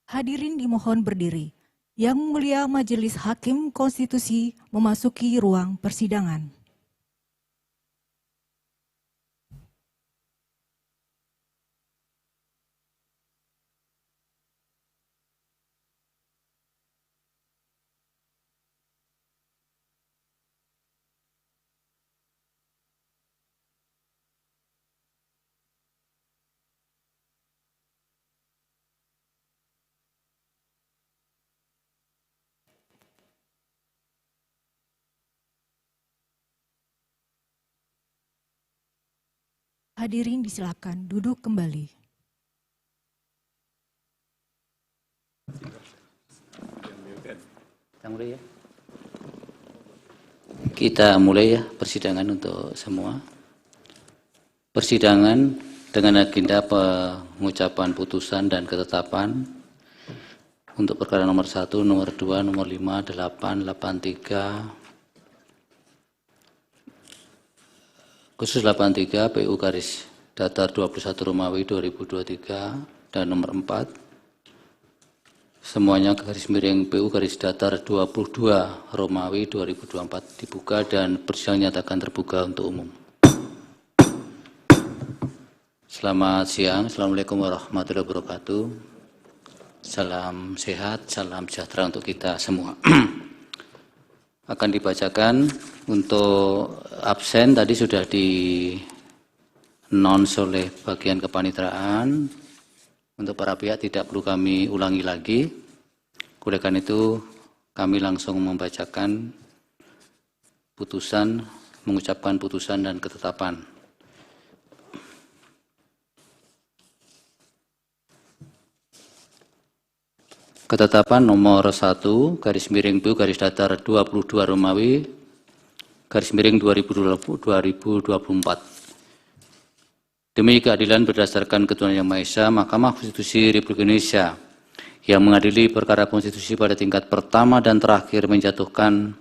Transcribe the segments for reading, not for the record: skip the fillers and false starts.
Hadirin dimohon berdiri. Yang Mulia Majelis Hakim Konstitusi memasuki ruang persidangan. Hadirin disilakan duduk kembali. Kita mulai ya persidangan untuk semua. Persidangan dengan agenda pengucapan putusan dan ketetapan untuk perkara nomor 1, nomor 2, nomor 5, 8, 83, khusus 83 PU garis datar 21 Romawi 2023 dan nomor 4 semuanya garis miring PU garis datar 22 Romawi 2024 dibuka dan persidangan nyatakan terbuka untuk umum. Selamat siang, Assalamualaikum warahmatullahi wabarakatuh. Salam sehat, salam sejahtera untuk kita semua. Akan dibacakan untuk absen tadi sudah di announce oleh bagian kepanitraan. Untuk para pihak tidak perlu kami ulangi lagi. Oleh karena itu kami langsung membacakan putusan, mengucapkan putusan dan ketetapan. Ketetapan nomor 1 garis miring PU garis datar 22 Romawi garis miring 2024. Demi keadilan berdasarkan ketuhanan Yang Maha Esa, Mahkamah Konstitusi Republik Indonesia yang mengadili perkara konstitusi pada tingkat pertama dan terakhir menjatuhkan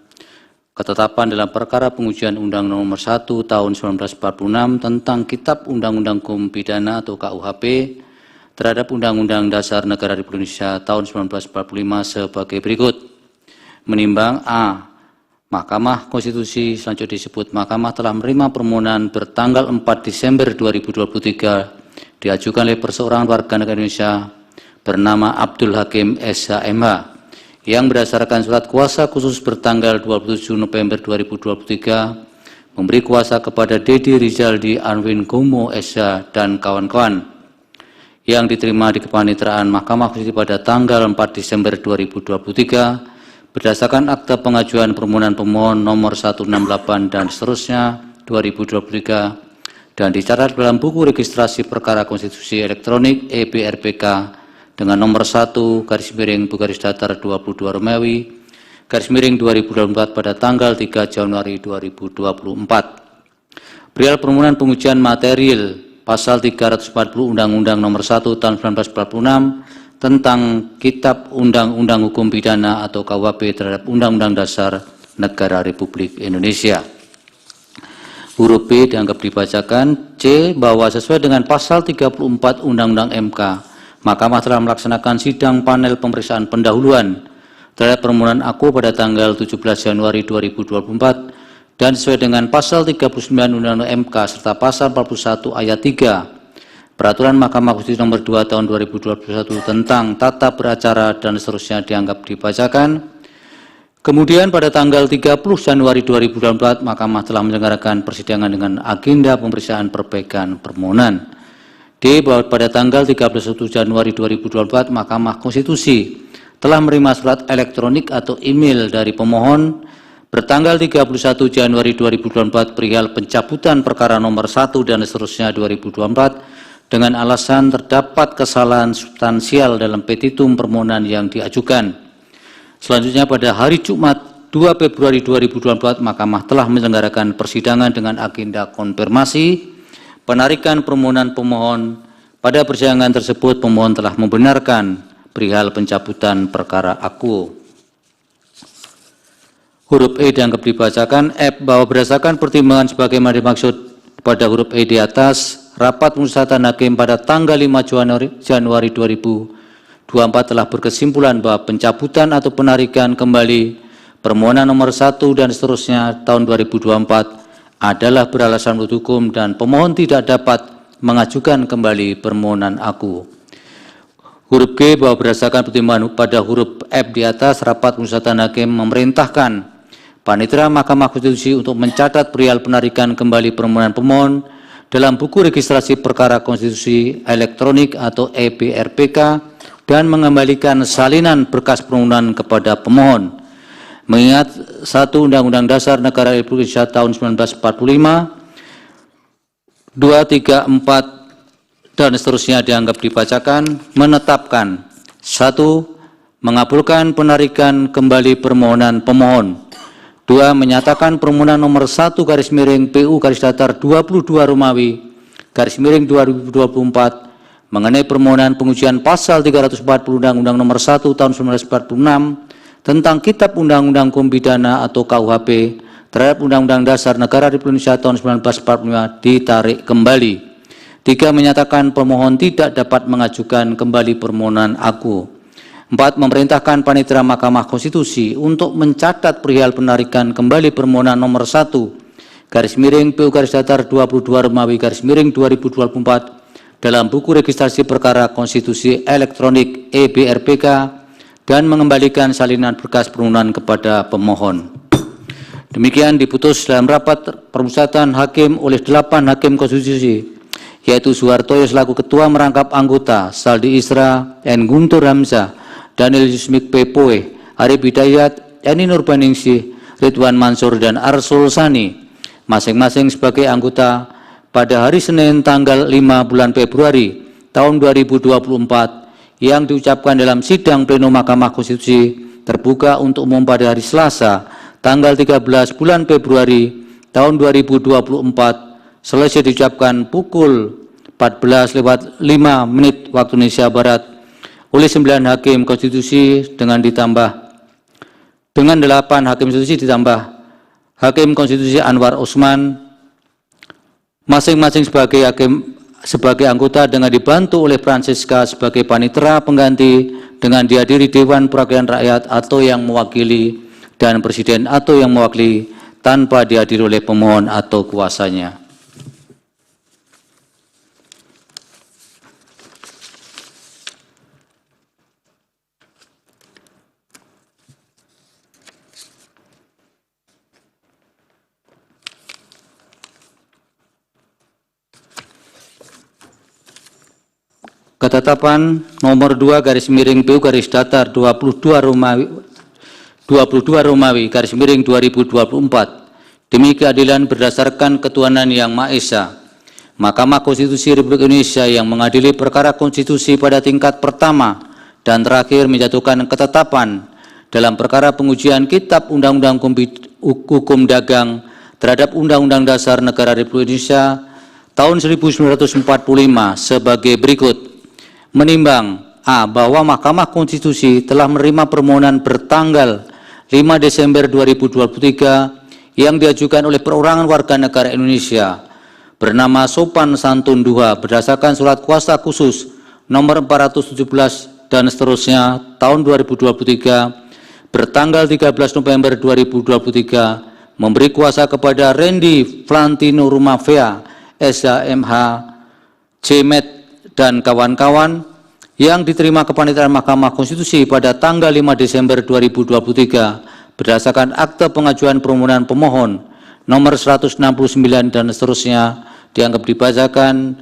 ketetapan dalam perkara pengujian Undang Nomor 1 Tahun 1946 tentang Kitab Undang-Undang Hukum Pidana atau KUHP terhadap Undang-Undang Dasar Negara Republik Indonesia tahun 1945 sebagai berikut. Menimbang A. Mahkamah Konstitusi selanjutnya disebut Mahkamah telah menerima permohonan bertanggal 4 Desember 2023 diajukan oleh perseorangan warga negara Indonesia bernama Abdul Hakim SHMH yang berdasarkan surat kuasa khusus bertanggal 27 November 2023 memberi kuasa kepada Dedi Rizaldi Arwin Gomo SH dan kawan-kawan yang diterima di kepanitraan Mahkamah Konstitusi pada tanggal 4 Desember 2023 berdasarkan akta pengajuan permohonan pemohon nomor 168 dan seterusnya 2023 dan dicatat dalam buku registrasi perkara konstitusi elektronik EBRPK dengan nomor 1 garis miring garis datar 22 Romawi garis miring 2024 pada tanggal 3 Januari 2024. Perihal permohonan pengujian material Pasal 340 Undang-Undang Nomor 1 Tahun 1946 tentang Kitab Undang-Undang Hukum Pidana atau KUHP terhadap Undang-Undang Dasar Negara Republik Indonesia. Huruf B dianggap dibacakan. C. Bahwa sesuai dengan Pasal 34 Undang-Undang MK, Mahkamah telah melaksanakan sidang panel pemeriksaan pendahuluan terhadap permohonan aku pada tanggal 17 Januari 2024 dan sesuai dengan Pasal 39 Undang-Undang MK serta Pasal 41 Ayat 3 Peraturan Mahkamah Konstitusi Nomor 2 Tahun 2021 tentang tata beracara dan seterusnya dianggap dibacakan. Kemudian pada tanggal 30 Januari 2024 Mahkamah telah menyelenggarakan persidangan dengan agenda pemeriksaan perbaikan permohonan. D. Bahwa pada tanggal 31 Januari 2024 Mahkamah Konstitusi telah menerima surat elektronik atau email dari pemohon bertanggal 31 Januari 2024 perihal pencabutan perkara nomor 1 dan seterusnya 2024 dengan alasan terdapat kesalahan substansial dalam petitum permohonan yang diajukan. Selanjutnya pada hari Jumat 2 Februari 2024 Mahkamah telah menyelenggarakan persidangan dengan agenda konfirmasi penarikan permohonan pemohon. Pada persidangan tersebut pemohon telah membenarkan perihal pencabutan perkara aku. Huruf E dianggap dibacakan. F. Bahwa berdasarkan pertimbangan sebagaimana dimaksud pada huruf E di atas, rapat pemusatan hakim pada tanggal 5 Januari 2023 24 telah berkesimpulan bahwa pencabutan atau penarikan kembali permohonan nomor 1 dan seterusnya tahun 2024 adalah beralasan menurut hukum dan pemohon tidak dapat mengajukan kembali permohonan aku. Huruf G, bahwa berdasarkan pertimbangan pada huruf F di atas, rapat pemusatan hakim memerintahkan Panitera Mahkamah Konstitusi untuk mencatat perihal penarikan kembali permohonan pemohon dalam buku registrasi perkara konstitusi elektronik atau EBRPK dan mengembalikan salinan berkas permohonan kepada pemohon. Mengingat 1 Undang-Undang Dasar Negara Republik Indonesia tahun 1945, 2, 3, 4, dan seterusnya dianggap dibacakan, menetapkan 1. Mengabulkan penarikan kembali permohonan pemohon. 2. Menyatakan permohonan nomor 1 garis miring PU garis datar 22 Romawi garis miring 2024 mengenai permohonan pengujian pasal 340 Undang-Undang nomor 1 tahun 1946 tentang Kitab Undang-Undang Hukum Pidana atau KUHP terhadap Undang-Undang Dasar Negara Republik Indonesia tahun 1945 ditarik kembali. 3. Menyatakan pemohon tidak dapat mengajukan kembali permohonan aku. 4. Memerintahkan Panitera Mahkamah Konstitusi untuk mencatat perihal penarikan kembali permohonan nomor 1 garis miring PU garis datar 22 Romawi garis miring 2024 dalam buku registrasi perkara konstitusi elektronik EBRPK dan mengembalikan salinan berkas permohonan kepada pemohon. Demikian diputus dalam rapat permusatan hakim oleh 8 hakim konstitusi, yaitu Suhartoyo selaku ketua merangkap anggota, Saldi Isra, N. Guntur Hamzah, Daniel Yusmik P. Poe, Arif Hidayat, Eni Nurbaningsih, Ridwan Mansur, dan Arsul Sani, masing-masing sebagai anggota pada hari Senin tanggal 5 bulan Februari tahun 2024 yang diucapkan dalam sidang pleno Mahkamah Konstitusi terbuka untuk umum pada hari Selasa tanggal 13 bulan Februari tahun 2024 selesai diucapkan pukul 14:05 waktu Indonesia Barat oleh 9 hakim konstitusi dengan 8 hakim konstitusi ditambah hakim konstitusi Anwar Usman, masing-masing sebagai anggota dengan dibantu oleh Francisca sebagai panitera pengganti dengan dihadiri Dewan Perwakilan Rakyat atau yang mewakili dan Presiden atau yang mewakili tanpa dihadiri oleh pemohon atau kuasanya. Ketetapan nomor 2 garis miring PU garis datar 22 Romawi garis miring 2024 demi keadilan berdasarkan ketuhanan yang Maha Esa. Mahkamah Konstitusi Republik Indonesia yang mengadili perkara konstitusi pada tingkat pertama dan terakhir menjatuhkan ketetapan dalam perkara pengujian Kitab Undang-Undang Hukum Dagang terhadap Undang-Undang Dasar Negara Republik Indonesia tahun 1945 sebagai berikut. Menimbang A. Bahwa Mahkamah Konstitusi telah menerima permohonan bertanggal 5 Desember 2023 yang diajukan oleh perorangan warga negara Indonesia bernama Sopan Santun Duha berdasarkan surat kuasa khusus nomor 417 dan seterusnya tahun 2023 bertanggal 13 November 2023 memberi kuasa kepada Randy Flantino Rumavea, SHMH, JMET, dan kawan-kawan yang diterima kepanitiaan Mahkamah Konstitusi pada tanggal 5 Desember 2023 berdasarkan akte pengajuan permohonan pemohon nomor 169 dan seterusnya dianggap dibacakan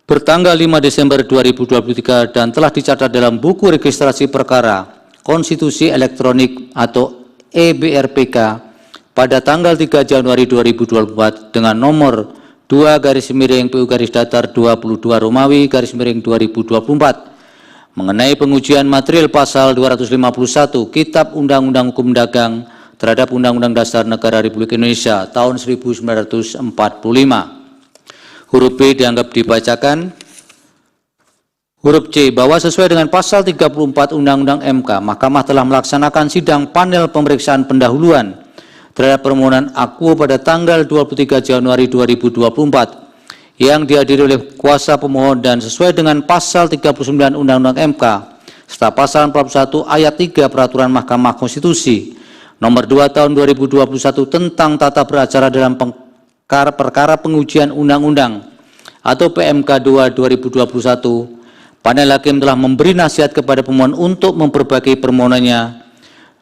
bertanggal 5 Desember 2023 dan telah dicatat dalam buku registrasi perkara konstitusi elektronik atau EBRPK pada tanggal 3 Januari 2024 dengan nomor 2 garis miring PU garis datar 22 Romawi garis miring 2024 mengenai pengujian material pasal 251 Kitab Undang-Undang Hukum Dagang terhadap Undang-Undang Dasar Negara Republik Indonesia tahun 1945. Huruf B dianggap dibacakan. Huruf C, bahwa sesuai dengan pasal 34 Undang-Undang MK, Mahkamah telah melaksanakan sidang panel pemeriksaan pendahuluan terhadap permohonan aku pada tanggal 23 Januari 2024 yang dihadiri oleh kuasa pemohon dan sesuai dengan pasal 39 Undang-Undang MK serta pasal 41 ayat 3 Peraturan Mahkamah Konstitusi nomor 2 tahun 2021 tentang tata beracara dalam perkara pengujian undang-undang atau PMK 2 2021, panel hakim telah memberi nasihat kepada pemohon untuk memperbaiki permohonannya.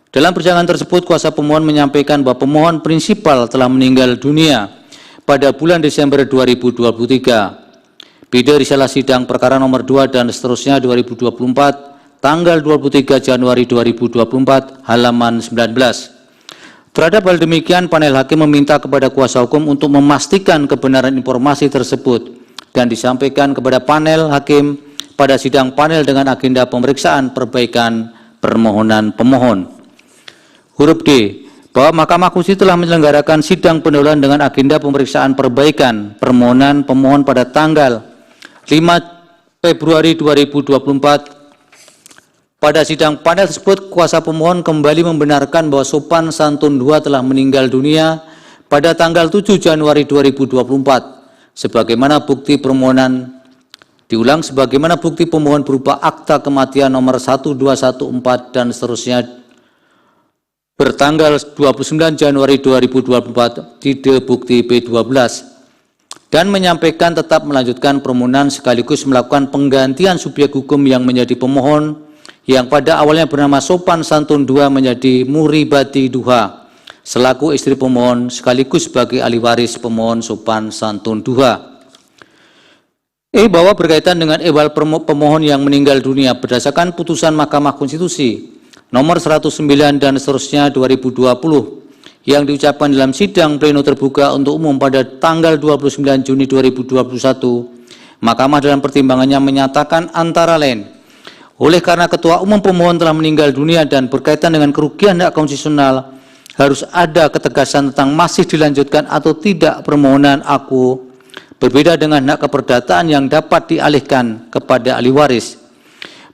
Dalam persidangan tersebut, kuasa pemohon menyampaikan bahwa pemohon prinsipal telah meninggal dunia pada bulan Desember 2023. Bida risalah sidang perkara nomor 2 dan seterusnya 2024, tanggal 23 Januari 2024, halaman 19. Terhadap hal demikian, panel hakim meminta kepada kuasa hukum untuk memastikan kebenaran informasi tersebut dan disampaikan kepada panel hakim pada sidang panel dengan agenda pemeriksaan perbaikan permohonan pemohon. Huruf D, bahwa Mahkamah Konstitusi telah menyelenggarakan sidang pendahuluan dengan agenda pemeriksaan perbaikan permohonan pemohon pada tanggal 5 Februari 2024. Pada sidang panel tersebut, kuasa pemohon kembali membenarkan bahwa Sopan Santun II telah meninggal dunia pada tanggal 7 Januari 2024. Sebagaimana bukti permohonan sebagaimana bukti pemohon berupa akta kematian nomor 1214 dan seterusnya bertanggal 29 Januari 2024 Tide Bukti P12 dan menyampaikan tetap melanjutkan permohonan sekaligus melakukan penggantian subjek hukum yang menjadi pemohon yang pada awalnya bernama Sopan Santun II menjadi Muribati Duha selaku istri pemohon sekaligus sebagai ahli waris pemohon Sopan Santun II. Bahwa berkaitan dengan ehwal pemohon yang meninggal dunia berdasarkan putusan Mahkamah Konstitusi nomor 109 dan seterusnya 2020 yang diucapkan dalam sidang pleno terbuka untuk umum pada tanggal 29 Juni 2021, Mahkamah dalam pertimbangannya menyatakan antara lain, oleh karena Ketua Umum pemohon telah meninggal dunia dan berkaitan dengan kerugian hak konstitusional, harus ada ketegasan tentang masih dilanjutkan atau tidak permohonan aku, berbeda dengan hak keperdataan yang dapat dialihkan kepada ahli waris.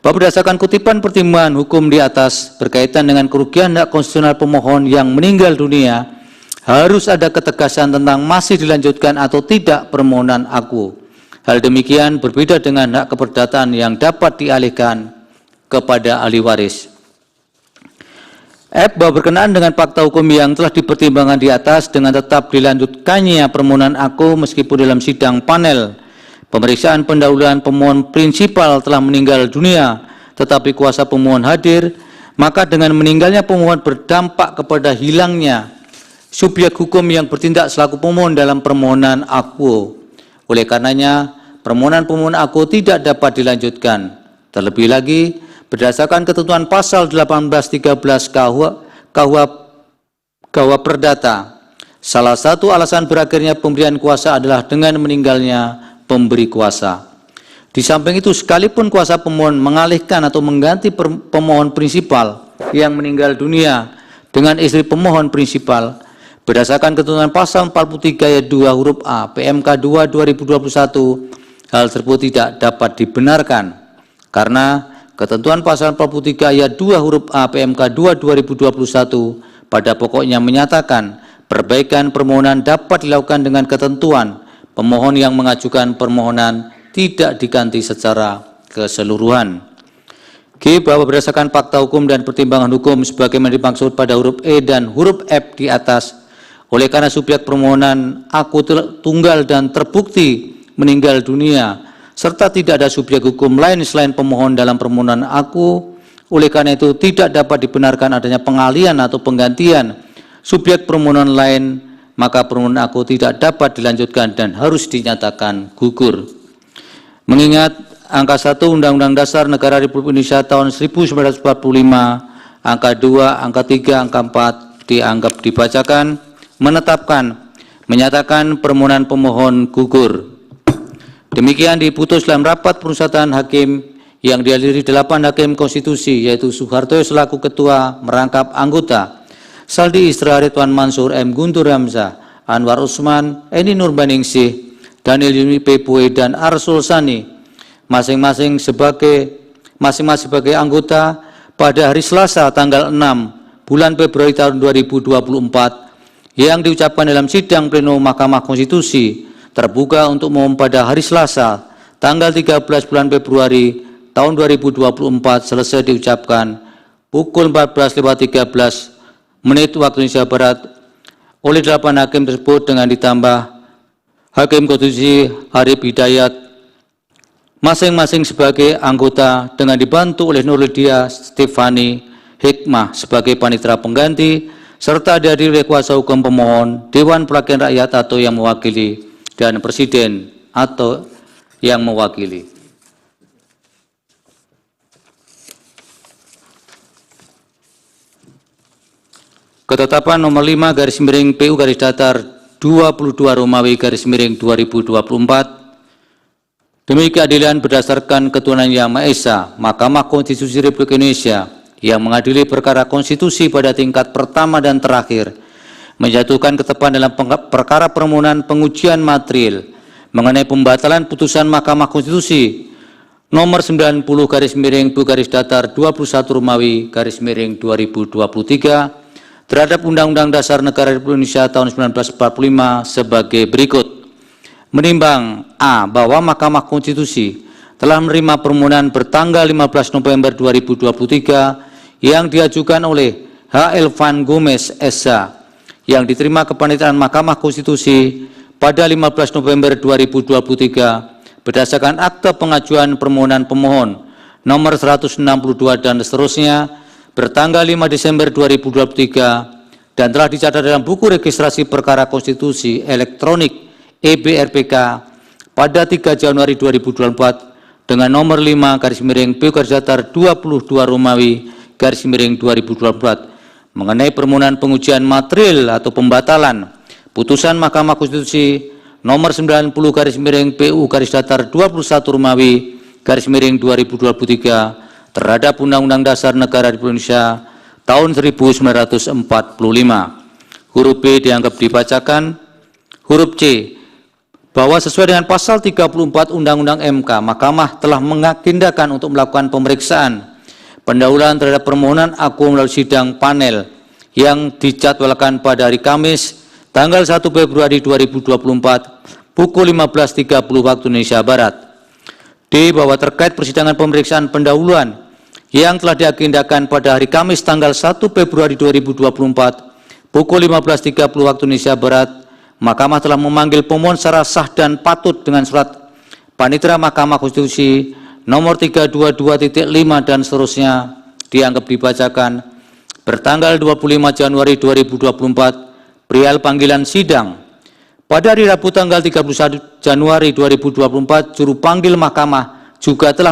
Bahwa berdasarkan kutipan pertimbangan hukum di atas berkaitan dengan kerugian hak konstitusional pemohon yang meninggal dunia, harus ada ketegasan tentang masih dilanjutkan atau tidak permohonan aku. Hal demikian berbeda dengan hak keperdataan yang dapat dialihkan kepada ahli waris. Bahwa berkenaan dengan fakta hukum yang telah dipertimbangkan di atas dengan tetap dilanjutkannya permohonan aku meskipun dalam sidang panel pemeriksaan pendahuluan pemohon prinsipal telah meninggal dunia, tetapi kuasa pemohon hadir, maka dengan meninggalnya pemohon berdampak kepada hilangnya subjek hukum yang bertindak selaku pemohon dalam permohonan aku. Oleh karenanya, permohonan pemohon aku tidak dapat dilanjutkan. Terlebih lagi, berdasarkan ketentuan pasal 1813 KUH Perdata, salah satu alasan berakhirnya pemberian kuasa adalah dengan meninggalnya pemberi kuasa. Di samping itu, sekalipun kuasa pemohon mengalihkan atau mengganti pemohon prinsipal yang meninggal dunia dengan istri pemohon prinsipal, berdasarkan ketentuan pasal 43 ayat 2 huruf A PMK 2 2021, hal tersebut tidak dapat dibenarkan karena ketentuan pasal 43 ayat 2 huruf A PMK 2 2021 pada pokoknya menyatakan perbaikan permohonan dapat dilakukan dengan ketentuan pemohon yang mengajukan permohonan tidak diganti secara keseluruhan. G. Bahwa berdasarkan fakta hukum dan pertimbangan hukum sebagaimana dimaksud pada huruf E dan huruf F di atas, oleh karena subjek permohonan aku tunggal dan terbukti meninggal dunia, serta tidak ada subjek hukum lain selain pemohon dalam permohonan aku, oleh karena itu tidak dapat dibenarkan adanya pengalihan atau penggantian subjek permohonan lain, maka permohonan aku tidak dapat dilanjutkan dan harus dinyatakan gugur. Mengingat angka 1 Undang-Undang Dasar Negara Republik Indonesia tahun 1945, angka 2, angka 3, angka 4 dianggap dibacakan, menyatakan permohonan pemohon gugur. Demikian diputus dalam rapat permusyawaratan hakim yang dihadiri 8 hakim konstitusi, yaitu Soeharto selaku ketua merangkap anggota, Saldi Isra, Ridwan Mansur, M. Guntur Hamzah, Anwar Usman, Eni Nurbaningsih, Daniel Yuni Peboe, dan Arsul Sani, masing-masing sebagai anggota pada hari Selasa tanggal 6 bulan Februari tahun 2024 yang diucapkan dalam sidang pleno Mahkamah Konstitusi terbuka untuk umum pada hari Selasa, tanggal 13 bulan Februari tahun 2024 selesai diucapkan pukul 14.13 menit waktu Indonesia Barat oleh 8 hakim tersebut dengan ditambah Hakim Konstitusi Arif Hidayat masing-masing sebagai anggota dengan dibantu oleh Nurlidia Stefani Hikmah sebagai panitera pengganti serta dihadiri oleh kuasa hukum pemohon, Dewan Perwakilan Rakyat atau yang mewakili, dan Presiden atau yang mewakili. Ketetapan nomor 5 garis miring PU garis datar 22 Romawi garis miring 2024 demi keadilan berdasarkan ketuhanan Yang Maha Esa, Mahkamah Konstitusi Republik Indonesia yang mengadili perkara konstitusi pada tingkat pertama dan terakhir menjatuhkan ketetapan dalam perkara permohonan pengujian material mengenai pembatalan putusan Mahkamah Konstitusi nomor 90 garis miring PU garis datar 21 Romawi garis miring 2023 terhadap Undang-Undang Dasar Negara Republik Indonesia tahun 1945 sebagai berikut. Menimbang A. Bahwa Mahkamah Konstitusi telah menerima permohonan bertanggal 15 November 2023 yang diajukan oleh H. Elvan Gomez S.A. yang diterima kepanitiaan Mahkamah Konstitusi pada 15 November 2023 berdasarkan akte pengajuan permohonan pemohon nomor 162 dan seterusnya bertanggal 5 Desember 2023 dan telah dicatat dalam buku registrasi perkara konstitusi elektronik EBRPK pada 3 Januari 2024 dengan nomor 5 garis miring PU garis datar 22 Romawi garis miring 2024 mengenai permohonan pengujian material atau pembatalan putusan Mahkamah Konstitusi nomor 90 garis miring PU garis datar 21 Romawi garis miring 2023 terhadap Undang-Undang Dasar Negara Republik Indonesia tahun 1945. Huruf B dianggap dibacakan. Huruf C, bahwa sesuai dengan pasal 34 Undang-Undang MK, Mahkamah telah mengagendakan untuk melakukan pemeriksaan pendahuluan terhadap permohonan aku melalui sidang panel yang dijadwalkan pada hari Kamis tanggal 1 Februari 2024 pukul 15.30 waktu Indonesia Barat. D. Bahwa terkait persidangan pemeriksaan pendahuluan yang telah diagendakan pada hari Kamis tanggal 1 Februari 2024 pukul 15.30 waktu Indonesia Barat, Mahkamah telah memanggil pemohon secara sah dan patut dengan surat Panitera Mahkamah Konstitusi nomor 322.5 dan seterusnya dianggap dibacakan bertanggal 25 Januari 2024 perihal panggilan sidang. Pada hari Rabu tanggal 31 Januari 2024, juru panggil Mahkamah juga telah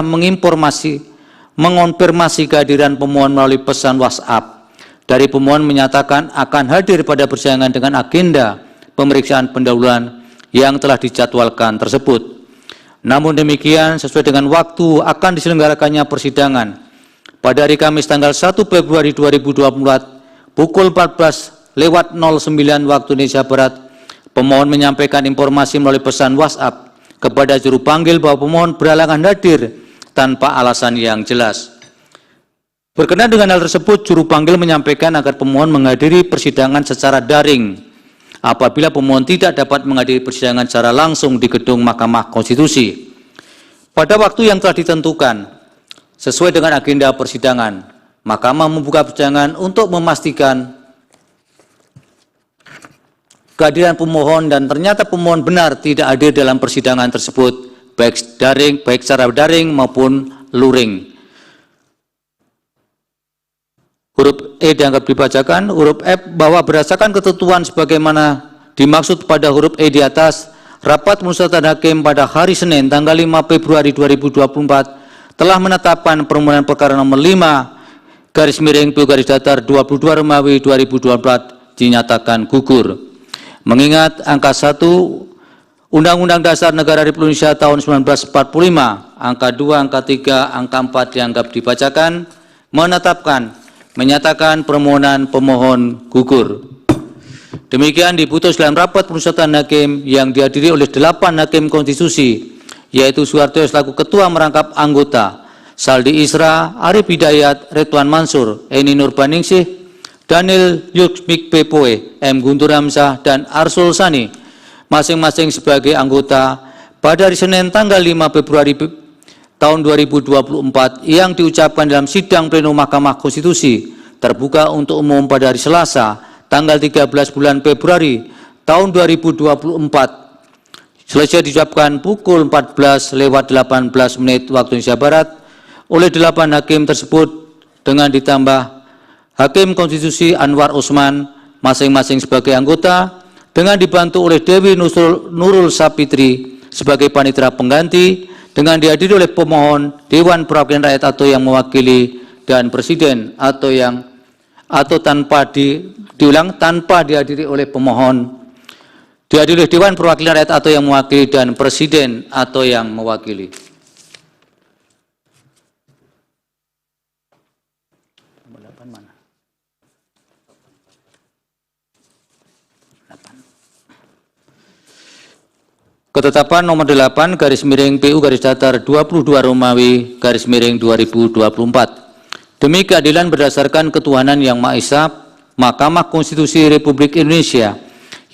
mengonfirmasi kehadiran pemohon melalui pesan WhatsApp. Dari pemohon menyatakan akan hadir pada persidangan dengan agenda pemeriksaan pendahuluan yang telah dijadwalkan tersebut. Namun demikian, sesuai dengan waktu akan diselenggarakannya persidangan pada hari Kamis tanggal 1 Februari 2024 pukul 14.09 waktu Indonesia Barat, pemohon menyampaikan informasi melalui pesan WhatsApp kepada juru panggil bahwa pemohon berhalangan hadir tanpa alasan yang jelas. Berkenaan dengan hal tersebut, juru panggil menyampaikan agar pemohon menghadiri persidangan secara daring apabila pemohon tidak dapat menghadiri persidangan secara langsung di gedung Mahkamah Konstitusi. Pada waktu yang telah ditentukan, sesuai dengan agenda persidangan, Mahkamah membuka persidangan untuk memastikan kehadiran pemohon dan ternyata pemohon benar tidak hadir dalam persidangan tersebut, baik secara daring maupun luring. Huruf E dianggap dibacakan. Huruf F, bahwa berdasarkan ketentuan sebagaimana dimaksud pada huruf E di atas, rapat musyawaratan hakim pada hari Senin tanggal 5 Februari 2024 telah menetapkan permohonan perkara nomor 5 garis miring PU garis datar 22 Romawi 2024 dinyatakan gugur. Mengingat angka 1 Undang-Undang Dasar Negara Republik Indonesia tahun 1945, angka 2, angka 3, angka 4 dianggap dibacakan, menyatakan permohonan pemohon gugur. Demikian diputus dalam rapat permusyawaratan hakim yang dihadiri oleh 8 hakim konstitusi, yaitu Suharto selaku ketua merangkap anggota, Saldi Isra, Arif Hidayat, Ridwan Mansur, Eni Nurbaningsih, Daniel Yuksmik Pepoe, M. Guntur Hamzah, dan Arsul Sani, masing-masing sebagai anggota pada hari Senin tanggal 5 Februari tahun 2024 yang diucapkan dalam sidang pleno Mahkamah Konstitusi terbuka untuk umum pada hari Selasa tanggal 13 bulan Februari tahun 2024 selesai diucapkan pukul 14:18 waktu Indonesia Barat oleh 8 hakim tersebut dengan ditambah Hakim Konstitusi Anwar Usman masing-masing sebagai anggota dengan dibantu oleh Dewi Nurul Sapitri sebagai panitera pengganti dengan dihadiri oleh pemohon, Dewan Perwakilan Rakyat atau yang mewakili dan Presiden atau tanpa dihadiri oleh pemohon, dihadiri oleh Dewan Perwakilan Rakyat atau yang mewakili dan Presiden atau yang mewakili. Ketetapan nomor 8 garis miring PU garis datar 22 Romawi garis miring 2024. Demi keadilan berdasarkan ketuhanan yang Maha Esa, Mahkamah Konstitusi Republik Indonesia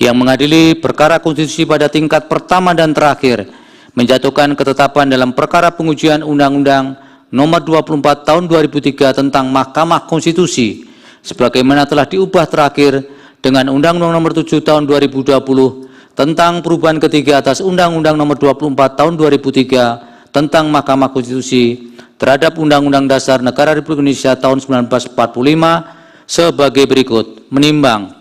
yang mengadili perkara konstitusi pada tingkat pertama dan terakhir menjatuhkan ketetapan dalam perkara pengujian Undang-Undang Nomor 24 Tahun 2003 tentang Mahkamah Konstitusi sebagaimana telah diubah terakhir dengan Undang-Undang Nomor 7 Tahun 2020 tentang perubahan ketiga atas Undang-Undang Nomor 24 Tahun 2003 tentang Mahkamah Konstitusi terhadap Undang-Undang Dasar Negara Republik Indonesia tahun 1945 sebagai berikut. Menimbang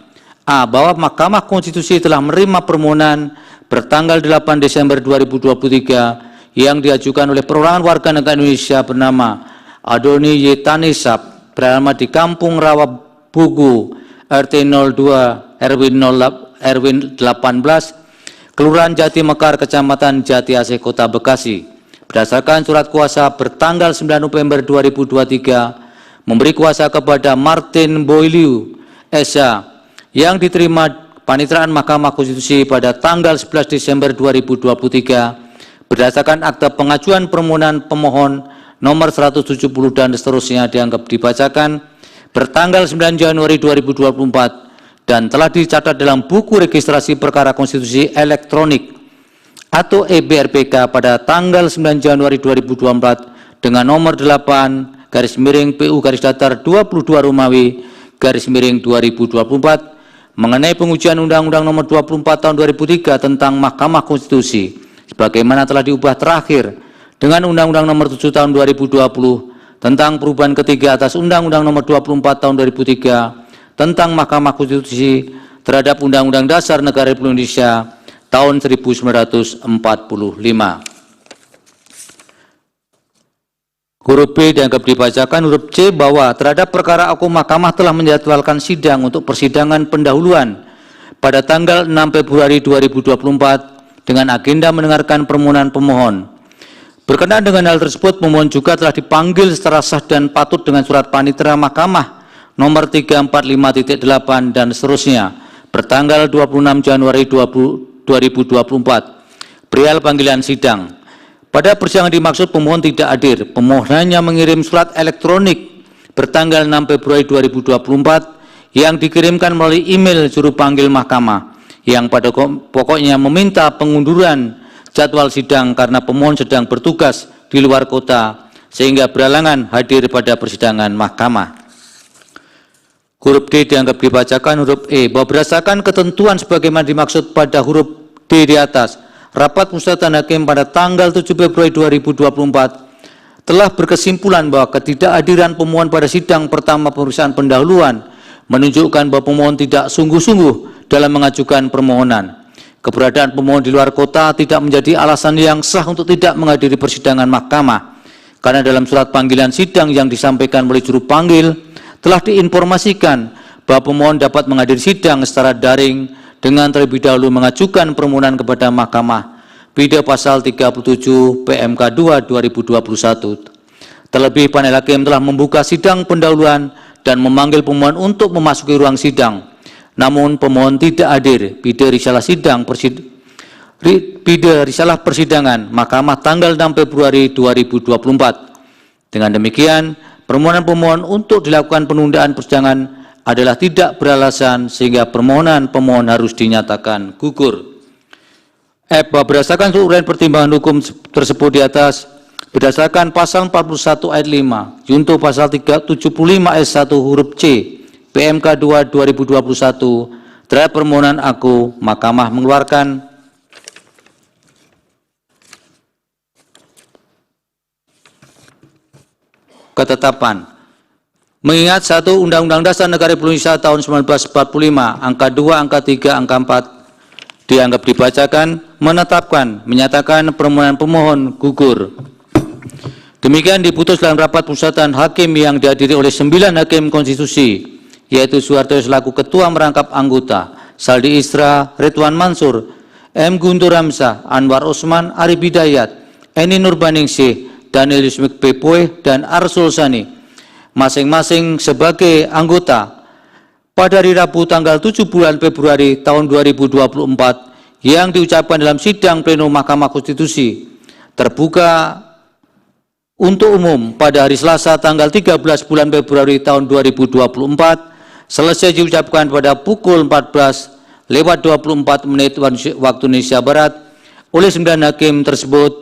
A. Bahwa Mahkamah Konstitusi telah menerima permohonan bertanggal 8 Desember 2023 yang diajukan oleh perorangan warga negara Indonesia bernama Adoni Yetanisab beralamat di Kampung Rawa Bugu RT 02 RW 18 Kelurahan Jati Mekar Kecamatan Jati Asih Kota Bekasi berdasarkan surat kuasa bertanggal 9 November 2023 memberi kuasa kepada Martin Boyliu S.A. yang diterima Paniteraan Mahkamah Konstitusi pada tanggal 11 Desember 2023 berdasarkan akta pengajuan permohonan pemohon nomor 170 dan seterusnya dianggap dibacakan bertanggal 9 Januari 2024 dan telah dicatat dalam buku registrasi perkara konstitusi elektronik atau EBRPK pada tanggal 9 Januari 2024 dengan nomor 8 garis miring PU garis datar 22 Romawi garis miring 2024 mengenai pengujian Undang-Undang Nomor 24 Tahun 2003 tentang Mahkamah Konstitusi sebagaimana telah diubah terakhir dengan Undang-Undang Nomor 7 Tahun 2020 tentang perubahan ketiga atas Undang-Undang Nomor 24 Tahun 2003 tentang Mahkamah Konstitusi terhadap Undang-Undang Dasar Negara Republik Indonesia tahun 1945. Huruf B dianggap dibacakan. Huruf C bahwa terhadap perkara aku Mahkamah telah menjadwalkan sidang untuk persidangan pendahuluan pada tanggal 6 Februari 2024 dengan agenda mendengarkan permohonan pemohon. Berkenaan dengan hal tersebut, pemohon juga telah dipanggil secara sah dan patut dengan surat panitera Mahkamah nomor 345.8 dan seterusnya bertanggal 26 Januari 2024 perihal panggilan sidang. Pada persidangan dimaksud pemohon tidak hadir. Pemohon hanya mengirim surat elektronik bertanggal 6 Februari 2024 yang dikirimkan melalui email juru panggil mahkamah yang pada pokoknya meminta pengunduran jadwal sidang karena pemohon sedang bertugas di luar kota sehingga berhalangan hadir pada persidangan mahkamah. Huruf D dianggap dibacakan. Huruf E bahwa berdasarkan ketentuan sebagaimana dimaksud pada huruf D di atas, rapat musyawaratan hakim pada tanggal 7 Februari 2024 telah berkesimpulan bahwa ketidakhadiran pemohon pada sidang pertama pemeriksaan pendahuluan menunjukkan bahwa pemohon tidak sungguh-sungguh dalam mengajukan permohonan. Keberadaan pemohon di luar kota tidak menjadi alasan yang sah untuk tidak menghadiri persidangan mahkamah, karena dalam surat panggilan sidang yang disampaikan oleh juru panggil telah diinformasikan bahwa pemohon dapat menghadiri sidang secara daring dengan terlebih dahulu mengajukan permohonan kepada mahkamah Video pasal 37 PMK 2 2021. Terlebih panel hakim telah membuka sidang pendahuluan dan memanggil pemohon untuk memasuki ruang sidang. Namun pemohon tidak hadir pada risalah persidangan mahkamah tanggal 6 Februari 2024. Dengan demikian, permohonan pemohon untuk dilakukan penundaan persidangan adalah tidak beralasan sehingga permohonan pemohon harus dinyatakan gugur. bahwa berdasarkan seluruh uraian pertimbangan hukum tersebut di atas, berdasarkan pasal 41 ayat 5, junto pasal 375 ayat 1 huruf C, PMK 2 2021, terhadap permohonan aku, Mahkamah mengeluarkan ketetapan. Mengingat 1 Undang-Undang Dasar Negara Republik Indonesia tahun 1945, angka 2, angka 3, angka 4 dianggap dibacakan, menetapkan, menyatakan permohonan pemohon gugur. Demikian diputus dalam rapat permusyawaratan hakim yang dihadiri oleh 9 hakim konstitusi, yaitu Soeharto selaku ketua merangkap anggota, Saldi Isra, Ridwan Mansur, M. Guntur Hamzah, Anwar Usman, Arif Hidayat, Eni Nurbaningsih, Daniel Yusmik Bepoe, dan Arsul Sani, masing-masing sebagai anggota pada hari Rabu tanggal 7 bulan Februari tahun 2024 yang diucapkan dalam sidang pleno Mahkamah Konstitusi terbuka untuk umum pada hari Selasa tanggal 13 bulan Februari tahun 2024 selesai diucapkan pada pukul 14:24 waktu Indonesia Barat oleh 9 hakim tersebut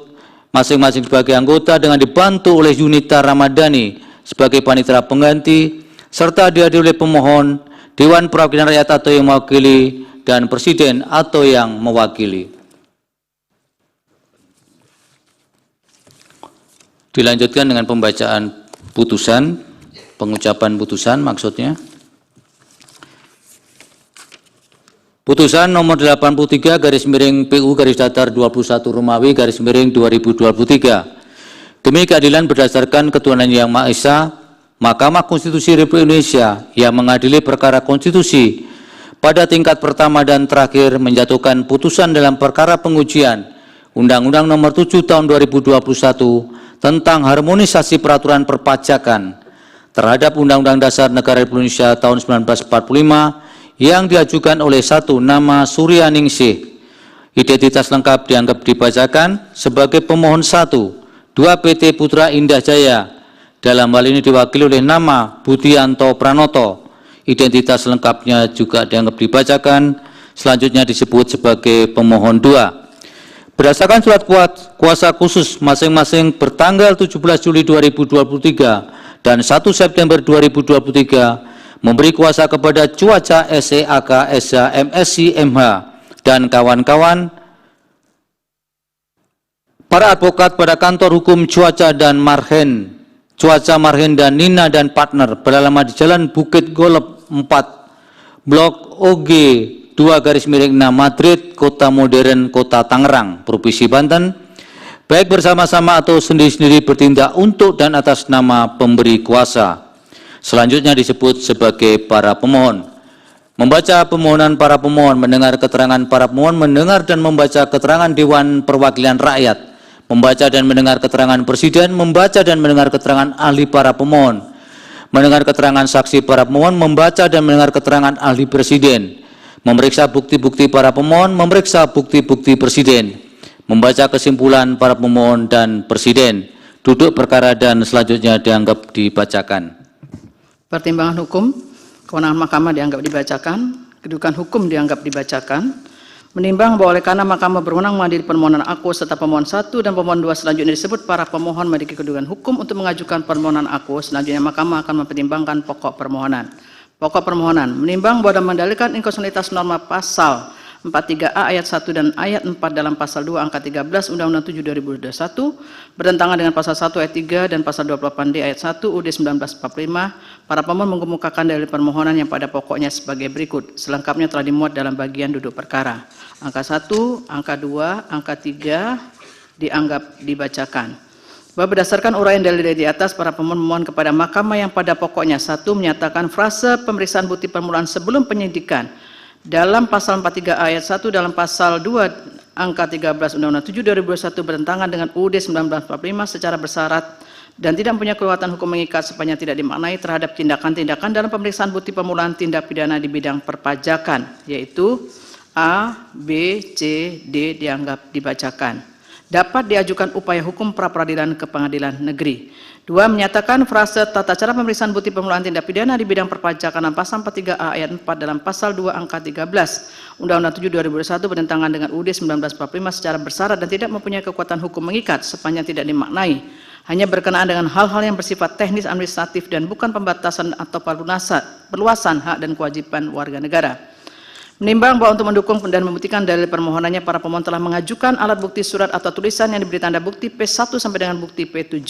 masing-masing sebagai anggota dengan dibantu oleh Yunita Ramadhani sebagai panitera pengganti serta dihadiri oleh pemohon, Dewan Perwakilan Rakyat atau yang mewakili, dan Presiden atau yang mewakili. Dilanjutkan dengan pembacaan putusan, pengucapan putusan maksudnya. Putusan nomor 83 garis miring PU garis datar 21 Romawi garis miring 2023. Demi keadilan berdasarkan ketuhanan yang Maha Esa, Mahkamah Konstitusi Republik Indonesia yang mengadili perkara konstitusi pada tingkat pertama dan terakhir menjatuhkan putusan dalam perkara pengujian Undang-Undang Nomor 7 Tahun 2021 tentang harmonisasi peraturan perpajakan terhadap Undang-Undang Dasar Negara Republik Indonesia tahun 1945 yang diajukan oleh 1 nama Surya Ningsih. Identitas lengkap dianggap dibacakan sebagai pemohon 1, 2 PT Putra Indah Jaya, dalam hal ini diwakili oleh nama Budianto Pranoto. Identitas lengkapnya juga dianggap dibacakan, selanjutnya disebut sebagai pemohon 2. Berdasarkan surat kuasa khusus masing-masing bertanggal 17 Juli 2023 dan 1 September 2023 memberi kuasa kepada Cuaca SEAK SH MSI MH dan kawan-kawan para advokat pada kantor hukum Cuaca Marhen dan Nina dan partner beralamat di Jalan Bukit Golep 4 Blok OG 2/6 Madrid, Kota Modern, Kota Tangerang, Provinsi Banten, baik bersama-sama atau sendiri-sendiri bertindak untuk dan atas nama pemberi kuasa. Selanjutnya disebut sebagai para pemohon. Membaca permohonan para pemohon, mendengar keterangan para pemohon, mendengar dan membaca keterangan Dewan Perwakilan Rakyat, membaca dan mendengar keterangan Presiden, membaca dan mendengar keterangan ahli para pemohon, mendengar keterangan saksi para pemohon, membaca dan mendengar keterangan ahli Presiden, memeriksa bukti-bukti para pemohon, memeriksa bukti-bukti Presiden, membaca kesimpulan para pemohon dan Presiden, duduk perkara dan selanjutnya dianggap dibacakan. Pertimbangan hukum, kewenangan Mahkamah dianggap dibacakan, kedudukan hukum dianggap dibacakan, menimbang bahwa oleh karena Mahkamah berwenang mengadili permohonan aku serta pemohon 1 dan pemohon 2 selanjutnya disebut para pemohon memiliki kedudukan hukum untuk mengajukan permohonan aku, selanjutnya Mahkamah akan mempertimbangkan pokok permohonan. Pokok permohonan, menimbang bahwa dalam mendalilkan inkonstitusionalitas norma pasal 43A ayat 1 dan ayat 4 dalam pasal 2 angka 13 Undang-Undang 7 2021 bertentangan dengan pasal 1 ayat 3 dan pasal 28D ayat 1 UUD 1945, para pemohon mengemukakan dalil permohonan yang pada pokoknya sebagai berikut. Selengkapnya telah dimuat dalam bagian duduk perkara. Angka 1, angka 2, angka 3 dianggap dibacakan. Bahwa berdasarkan uraian dalil di atas, para pemohon memohon kepada Mahkamah yang pada pokoknya 1 menyatakan frase pemeriksaan bukti permulaan sebelum penyidikan dalam pasal 43 ayat 1 dalam pasal 2 angka 13 Undang-Undang 7 2021 bertentangan dengan UUD 1945 secara bersyarat dan tidak mempunyai kekuatan hukum mengikat sepanjang tidak dimaknai terhadap tindakan-tindakan dalam pemeriksaan bukti permulaan tindak pidana di bidang perpajakan, yaitu A, B, C, D dianggap dibacakan. dapat diajukan upaya hukum pra-peradilan ke pengadilan negeri. 2. Menyatakan frase tata cara pemeriksaan bukti permulaan tindak pidana di bidang perpajakan dan pasal 43A ayat 4 dalam pasal 2 angka 13 Undang-Undang 7 2021 bertentangan dengan UUD 1945 secara bersyarat dan tidak mempunyai kekuatan hukum mengikat sepanjang tidak dimaknai hanya berkenaan dengan hal-hal yang bersifat teknis administratif dan bukan pembatasan atau perluasan hak dan kewajiban warga negara. Menimbang bahwa untuk mendukung dan membuktikan dalil permohonannya, para pemohon telah mengajukan alat bukti surat atau tulisan yang diberi tanda bukti P1 sampai dengan bukti P7.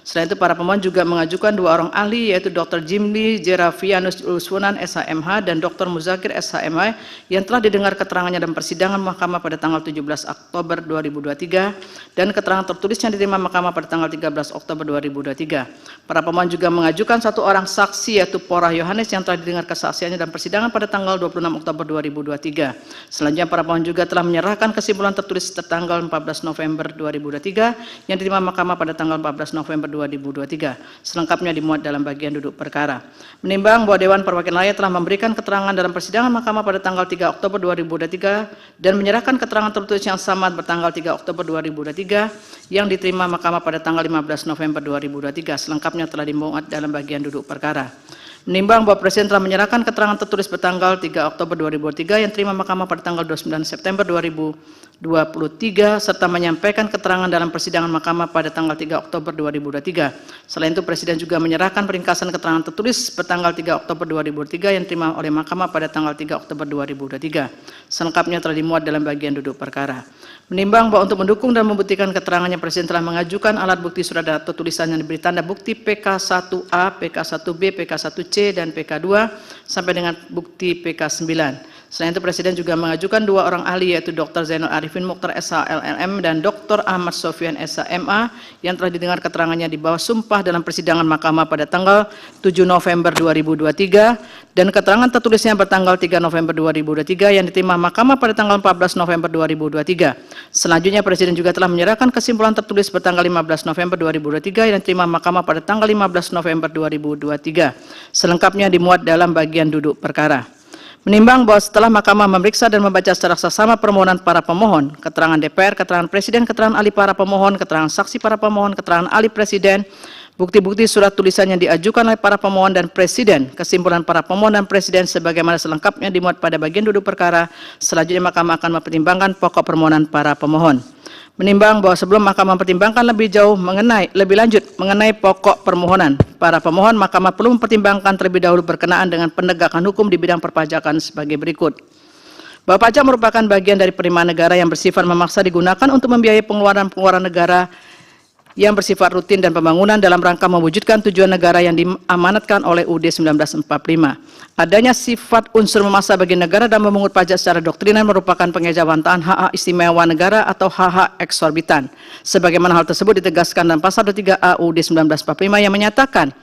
Selain itu, para pemohon juga mengajukan 2 orang ahli, yaitu Dr. Jimli Jeravianus Uswonan SHMH dan Dr. Muzakir SHMH yang telah didengar keterangannya dalam persidangan Mahkamah pada tanggal 17 Oktober 2023 dan keterangan tertulis yang diterima Mahkamah pada tanggal 13 Oktober 2023. Para pemohon juga mengajukan 1 orang saksi, yaitu Porah Yohanes yang telah didengar kesaksiannya dalam persidangan pada tanggal 26 Oktober 2023. Selanjutnya, para pemohon juga telah menyerahkan kesimpulan tertulis tertanggal 14 November 2023 yang diterima Mahkamah pada tanggal 14 November 2023. Selengkapnya dimuat dalam bagian duduk perkara. Menimbang bahwa Dewan Perwakilan Rakyat telah memberikan keterangan dalam persidangan Mahkamah pada tanggal 3 Oktober 2023 dan menyerahkan keterangan tertulis yang sama bertanggal 3 Oktober 2023 yang diterima Mahkamah pada tanggal 15 November 2023. Selengkapnya telah dimuat dalam bagian duduk perkara. Menimbang bahwa Presiden telah menyerahkan keterangan tertulis bertanggal 3 Oktober 2023 yang terima Mahkamah pada tanggal 29 September 2023 serta menyampaikan keterangan dalam persidangan Mahkamah pada tanggal 3 Oktober 2023. Selain itu, Presiden juga menyerahkan peringkasan keterangan tertulis bertanggal 3 Oktober 2023 yang diterima oleh Mahkamah pada tanggal 3 Oktober 2023. Selengkapnya telah dimuat dalam bagian duduk perkara. Menimbang bahwa untuk mendukung dan membuktikan keterangannya, Presiden telah mengajukan alat bukti surat atau tulisan yang diberi tanda bukti PK1A, PK1B, PK1C, dan PK2 sampai dengan bukti PK9. Selain itu, Presiden juga mengajukan 2 orang ahli, yaitu Dr. Zainal Arifin Mokhtar SHLLM dan Dr. Ahmad Sofyan SHMA yang telah didengar keterangannya di bawah sumpah dalam persidangan Mahkamah pada tanggal 7 November 2023 dan keterangan tertulisnya bertanggal 3 November 2023 yang diterima Mahkamah pada tanggal 14 November 2023. Selanjutnya, Presiden juga telah menyerahkan kesimpulan tertulis bertanggal 15 November 2023 yang diterima Mahkamah pada tanggal 15 November 2023. Selengkapnya dimuat dalam bagian duduk perkara. Menimbang bahwa setelah Mahkamah memeriksa dan membaca secara seksama permohonan para pemohon, keterangan DPR, keterangan Presiden, keterangan ahli para pemohon, keterangan saksi para pemohon, keterangan ahli Presiden, bukti-bukti surat tulisan yang diajukan oleh para pemohon dan Presiden, kesimpulan para pemohon dan Presiden sebagaimana selengkapnya dimuat pada bagian duduk perkara, selanjutnya Mahkamah akan mempertimbangkan pokok permohonan para pemohon. Menimbang bahwa sebelum Mahkamah mempertimbangkan lebih lanjut mengenai pokok permohonan para pemohon, Mahkamah perlu mempertimbangkan terlebih dahulu berkenaan dengan penegakan hukum di bidang perpajakan sebagai berikut. Bahwa pajak merupakan bagian dari penerimaan negara yang bersifat memaksa digunakan untuk membiayai pengeluaran negara yang bersifat rutin dan pembangunan dalam rangka mewujudkan tujuan negara yang diamanatkan oleh UUD 1945. Adanya sifat unsur memaksa bagi negara dan memungut pajak secara doktrinan merupakan pengejawantahan hak-hak istimewa negara atau hak-hak eksorbitan. Sebagaimana hal tersebut ditegaskan dalam pasal 23A UUD 1945 yang menyatakan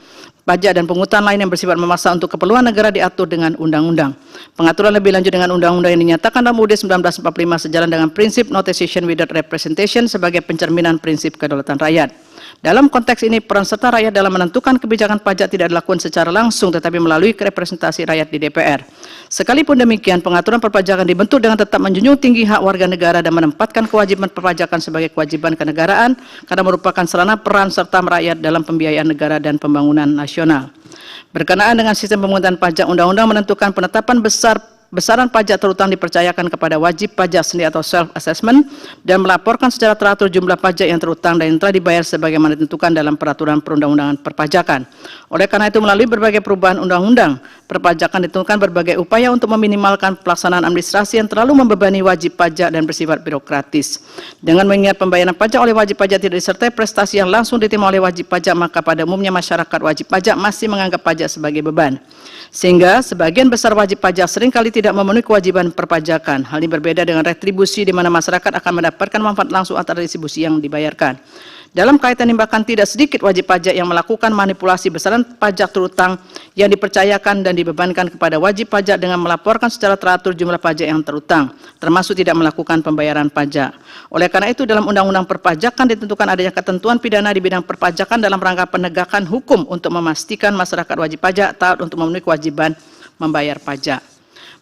pajak dan pungutan lain yang bersifat memaksa untuk keperluan negara diatur dengan undang-undang. Pengaturan lebih lanjut dengan undang-undang yang dinyatakan dalam UUD 1945 sejalan dengan prinsip no taxation without representation sebagai pencerminan prinsip kedaulatan rakyat. Dalam konteks ini, peran serta rakyat dalam menentukan kebijakan pajak tidak dilakukan secara langsung tetapi melalui representasi rakyat di DPR. Sekalipun demikian, pengaturan perpajakan dibentuk dengan tetap menjunjung tinggi hak warga negara dan menempatkan kewajiban perpajakan sebagai kewajiban kenegaraan karena merupakan sarana peran serta rakyat dalam pembiayaan negara dan pembangunan nasional. Berkenaan dengan sistem pemungutan pajak, undang-undang menentukan penetapan besaran pajak terutang dipercayakan kepada wajib pajak sendiri atau self-assessment dan melaporkan secara teratur jumlah pajak yang terutang dan yang telah dibayar sebagaimana ditentukan dalam peraturan perundang-undangan perpajakan. Oleh karena itu, melalui berbagai perubahan undang-undang perpajakan ditentukan berbagai upaya untuk meminimalkan pelaksanaan administrasi yang terlalu membebani wajib pajak dan bersifat birokratis. Dengan mengingat pembayaran pajak oleh wajib pajak tidak disertai prestasi yang langsung diterima oleh wajib pajak, maka pada umumnya masyarakat wajib pajak masih menganggap pajak sebagai beban. Sehingga sebagian besar wajib pajak seringkali tidak memenuhi kewajiban perpajakan. Hal ini berbeda dengan retribusi di mana masyarakat akan mendapatkan manfaat langsung atas retribusi yang dibayarkan. Dalam kaitan ini bahkan tidak sedikit wajib pajak yang melakukan manipulasi besaran pajak terutang yang dipercayakan dan dibebankan kepada wajib pajak dengan melaporkan secara teratur jumlah pajak yang terutang, termasuk tidak melakukan pembayaran pajak. Oleh karena itu, dalam Undang-Undang Perpajakan ditentukan adanya ketentuan pidana di bidang perpajakan dalam rangka penegakan hukum untuk memastikan masyarakat wajib pajak taat untuk memenuhi kewajiban membayar pajak.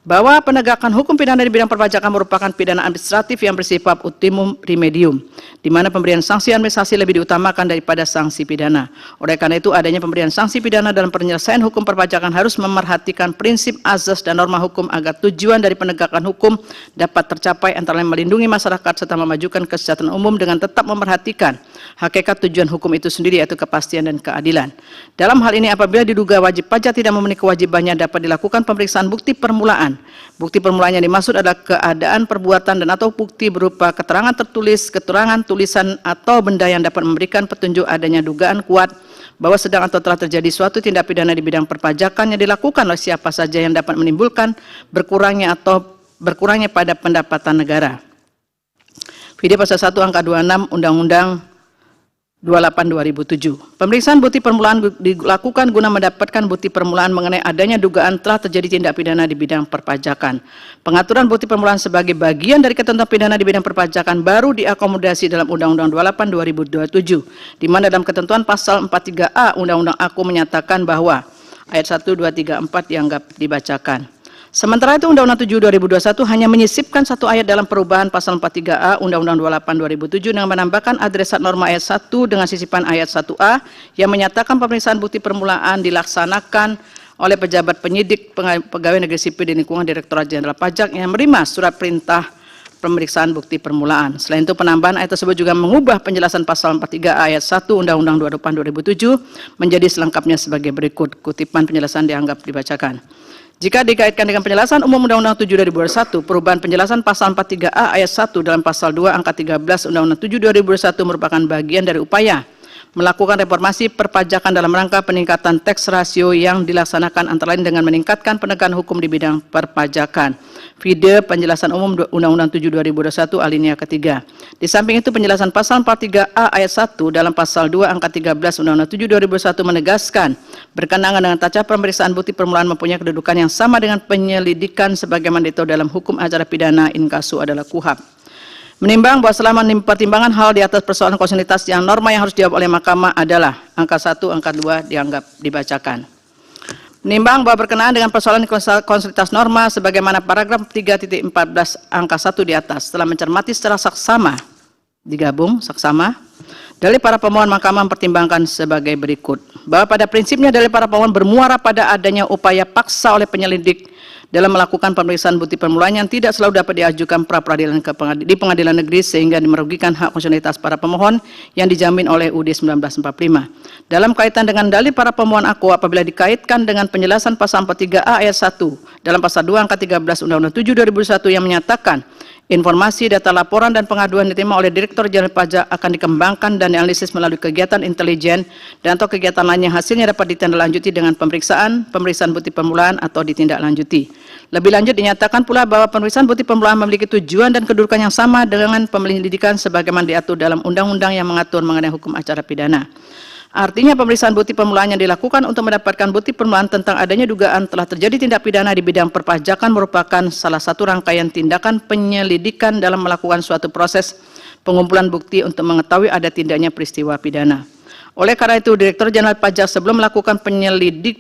bahwa penegakan hukum pidana di bidang perpajakan merupakan pidana administratif yang bersifat ultimum remedium, di mana pemberian sanksi administrasi lebih diutamakan daripada sanksi pidana. Oleh karena itu, adanya pemberian sanksi pidana dalam penyelesaian hukum perpajakan harus memerhatikan prinsip azas dan norma hukum agar tujuan dari penegakan hukum dapat tercapai, antara lain melindungi masyarakat serta memajukan kesejahteraan umum dengan tetap memerhatikan hakikat tujuan hukum itu sendiri, yaitu kepastian dan keadilan. Dalam hal ini, apabila diduga wajib pajak tidak memenuhi kewajibannya, dapat dilakukan pemeriksaan bukti permulaan. Bukti permulaan yang dimaksud adalah keadaan perbuatan dan atau bukti berupa keterangan tertulis, keterangan tulisan atau benda yang dapat memberikan petunjuk adanya dugaan kuat bahwa sedang atau telah terjadi suatu tindak pidana di bidang perpajakan yang dilakukan oleh siapa saja yang dapat menimbulkan berkurangnya pada pendapatan negara. Video pasal 1 angka 26 Undang-Undang 28/2007. Pemeriksaan bukti permulaan dilakukan guna mendapatkan bukti permulaan mengenai adanya dugaan telah terjadi tindak pidana di bidang perpajakan. Pengaturan bukti permulaan sebagai bagian dari ketentuan pidana di bidang perpajakan baru diakomodasi dalam Undang-Undang 28/2027, di mana dalam ketentuan pasal 43A Undang-Undang AKU menyatakan bahwa ayat 1, 2, 3, 4 dianggap dibacakan. Sementara itu Undang-Undang 7 2021 hanya menyisipkan satu ayat dalam perubahan pasal 43A Undang-Undang 28 2007 dengan menambahkan adresat norma ayat 1 dengan sisipan ayat 1A yang menyatakan pemeriksaan bukti permulaan dilaksanakan oleh pejabat penyidik pegawai negeri sipil di lingkungan Direktorat Jenderal Pajak yang menerima surat perintah pemeriksaan bukti permulaan. Selain itu, penambahan ayat tersebut juga mengubah penjelasan pasal 43 ayat 1 Undang-Undang 28 2007 menjadi selengkapnya sebagai berikut. Kutipan penjelasan dianggap dibacakan. Jika dikaitkan dengan penjelasan umum Undang-Undang 7 2021, perubahan penjelasan pasal 43A ayat 1 dalam pasal 2 angka 13 Undang-Undang 7 2021 merupakan bagian dari upaya melakukan reformasi perpajakan dalam rangka peningkatan tax ratio yang dilaksanakan antara lain dengan meningkatkan penegakan hukum di bidang perpajakan. Video penjelasan umum Undang-Undang 7 2021 alinea ketiga. Di samping itu, penjelasan pasal 43A ayat 1 dalam pasal 2 angka 13 Undang-Undang 7 2021 menegaskan berkenaan dengan tata pemeriksaan bukti permulaan mempunyai kedudukan yang sama dengan penyelidikan sebagaimana diatur dalam hukum acara pidana inkasu adalah KUHAP. Menimbang bahwa selama pertimbangan hal di atas persoalan konstitusionalitas yang norma yang harus dijawab oleh Mahkamah adalah angka 1, angka 2 dianggap dibacakan. Menimbang bahwa berkenaan dengan persoalan konstitusionalitas norma sebagaimana paragraf 3.14 angka 1 di atas telah mencermati secara saksama, digabung saksama, dalil para pemohon Mahkamah mempertimbangkan sebagai berikut. Bahwa pada prinsipnya dalil para pemohon bermuara pada adanya upaya paksa oleh penyelidik dalam melakukan pemeriksaan bukti permulaan yang tidak selalu dapat diajukan pra-peradilan di pengadilan negeri sehingga merugikan hak konstitusionalitas para pemohon yang dijamin oleh UUD 1945. Dalam kaitan dengan dalil para pemohon aku apabila dikaitkan dengan penjelasan pasal 43A ayat 1 dalam pasal 2 angka 13 Undang-Undang 7 2001 yang menyatakan informasi, data laporan, dan pengaduan diterima oleh Direktur Jenderal Pajak akan dikembangkan dan dianalisis melalui kegiatan intelijen dan atau kegiatan lainnya hasilnya dapat ditindaklanjuti dengan pemeriksaan bukti permulaan atau ditindaklanjuti. Lebih lanjut dinyatakan pula bahwa pemeriksaan bukti permulaan memiliki tujuan dan kedudukan yang sama dengan penyelidikan sebagaimana diatur dalam undang-undang yang mengatur mengenai hukum acara pidana. Artinya pemeriksaan bukti permulaan yang dilakukan untuk mendapatkan bukti permulaan tentang adanya dugaan telah terjadi tindak pidana di bidang perpajakan merupakan salah satu rangkaian tindakan penyelidikan dalam melakukan suatu proses pengumpulan bukti untuk mengetahui ada tindaknya peristiwa pidana. Oleh karena itu, Direktur Jenderal Pajak sebelum melakukan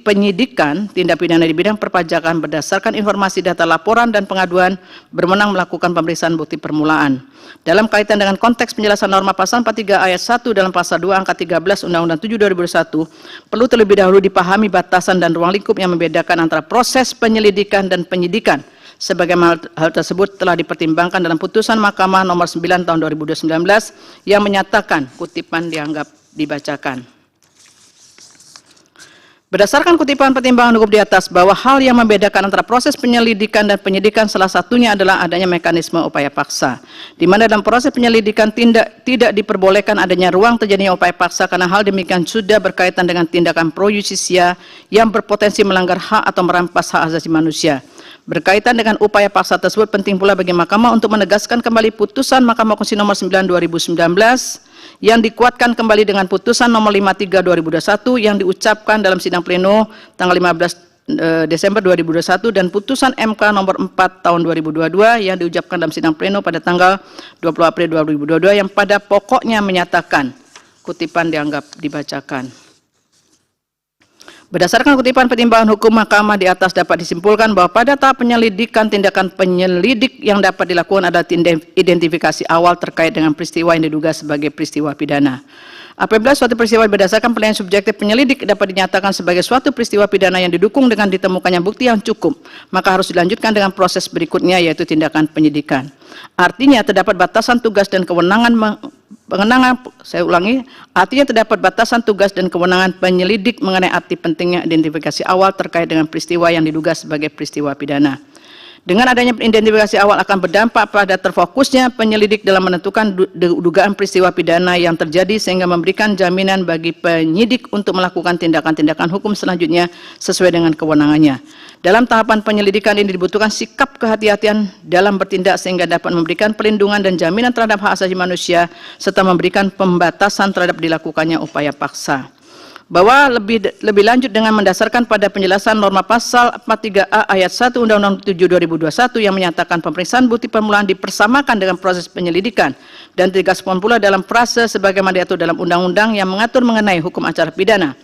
penyidikan tindak pidana di bidang perpajakan berdasarkan informasi, data laporan, dan pengaduan berwenang melakukan pemeriksaan bukti permulaan. Dalam kaitan dengan konteks penjelasan norma pasal 43 ayat 1 dalam pasal 2 angka 13 Undang-Undang 7 2001, perlu terlebih dahulu dipahami batasan dan ruang lingkup yang membedakan antara proses penyelidikan dan penyidikan. Sebagaimana hal tersebut telah dipertimbangkan dalam putusan Mahkamah nomor 9 tahun 2019 yang menyatakan kutipan dianggap dibacakan. Berdasarkan kutipan pertimbangan hukum di atas bahwa hal yang membedakan antara proses penyelidikan dan penyidikan salah satunya adalah adanya mekanisme upaya paksa, di mana dalam proses penyelidikan tidak diperbolehkan adanya ruang terjadinya upaya paksa karena hal demikian sudah berkaitan dengan tindakan pro justisia yang berpotensi melanggar hak atau merampas hak asasi manusia. Berkaitan dengan upaya paksa tersebut, penting pula bagi Mahkamah untuk menegaskan kembali putusan Mahkamah Konstitusi nomor 9 2019 yang dikuatkan kembali dengan putusan nomor 53 2021 yang diucapkan dalam sidang pleno tanggal 15 Desember 2021 dan putusan MK nomor 4 tahun 2022 yang diucapkan dalam sidang pleno pada tanggal 20 April 2022 yang pada pokoknya menyatakan kutipan dianggap dibacakan. Berdasarkan kutipan pertimbangan hukum Mahkamah di atas dapat disimpulkan bahwa pada tahap penyelidikan tindakan penyelidik yang dapat dilakukan adalah identifikasi awal terkait dengan peristiwa yang diduga sebagai peristiwa pidana. Apabila suatu peristiwa berdasarkan penilaian subjektif penyelidik dapat dinyatakan sebagai suatu peristiwa pidana yang didukung dengan ditemukannya bukti yang cukup, maka harus dilanjutkan dengan proses berikutnya yaitu tindakan penyidikan. Artinya terdapat batasan tugas dan kewenangan artinya terdapat batasan tugas dan kewenangan penyelidik mengenai arti pentingnya identifikasi awal terkait dengan peristiwa yang diduga sebagai peristiwa pidana. Dengan adanya identifikasi awal akan berdampak pada terfokusnya penyelidik dalam menentukan dugaan peristiwa pidana yang terjadi sehingga memberikan jaminan bagi penyidik untuk melakukan tindakan-tindakan hukum selanjutnya sesuai dengan kewenangannya. Dalam tahapan penyelidikan ini dibutuhkan sikap kehati-hatian dalam bertindak sehingga dapat memberikan perlindungan dan jaminan terhadap hak asasi manusia serta memberikan pembatasan terhadap dilakukannya upaya paksa. Bahwa lebih lanjut dengan mendasarkan pada penjelasan norma pasal 43A ayat 1 Undang-Undang 7 2021 yang menyatakan pemeriksaan bukti permulaan dipersamakan dengan proses penyelidikan dan ditegaskan pula dalam frase sebagaimana diatur dalam undang-undang yang mengatur mengenai hukum acara pidana.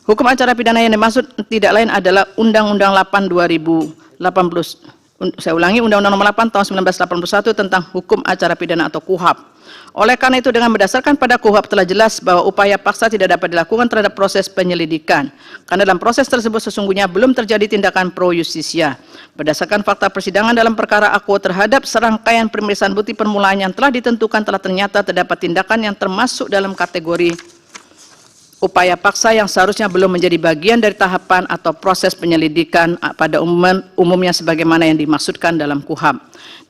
Hukum acara pidana yang dimaksud tidak lain adalah Undang-Undang 8 2018. Saya ulangi, Undang-Undang Nomor 8 Tahun 1981 tentang Hukum Acara Pidana atau KUHAP. Oleh karena itu dengan berdasarkan pada KUHAP telah jelas bahwa upaya paksa tidak dapat dilakukan terhadap proses penyelidikan. Karena dalam proses tersebut sesungguhnya belum terjadi tindakan pro justisia. Berdasarkan fakta persidangan dalam perkara Aku terhadap serangkaian pemeriksaan bukti permulaan yang telah ditentukan telah ternyata terdapat tindakan yang termasuk dalam kategori upaya paksa yang seharusnya belum menjadi bagian dari tahapan atau proses penyelidikan pada umumnya sebagaimana yang dimaksudkan dalam KUHAP.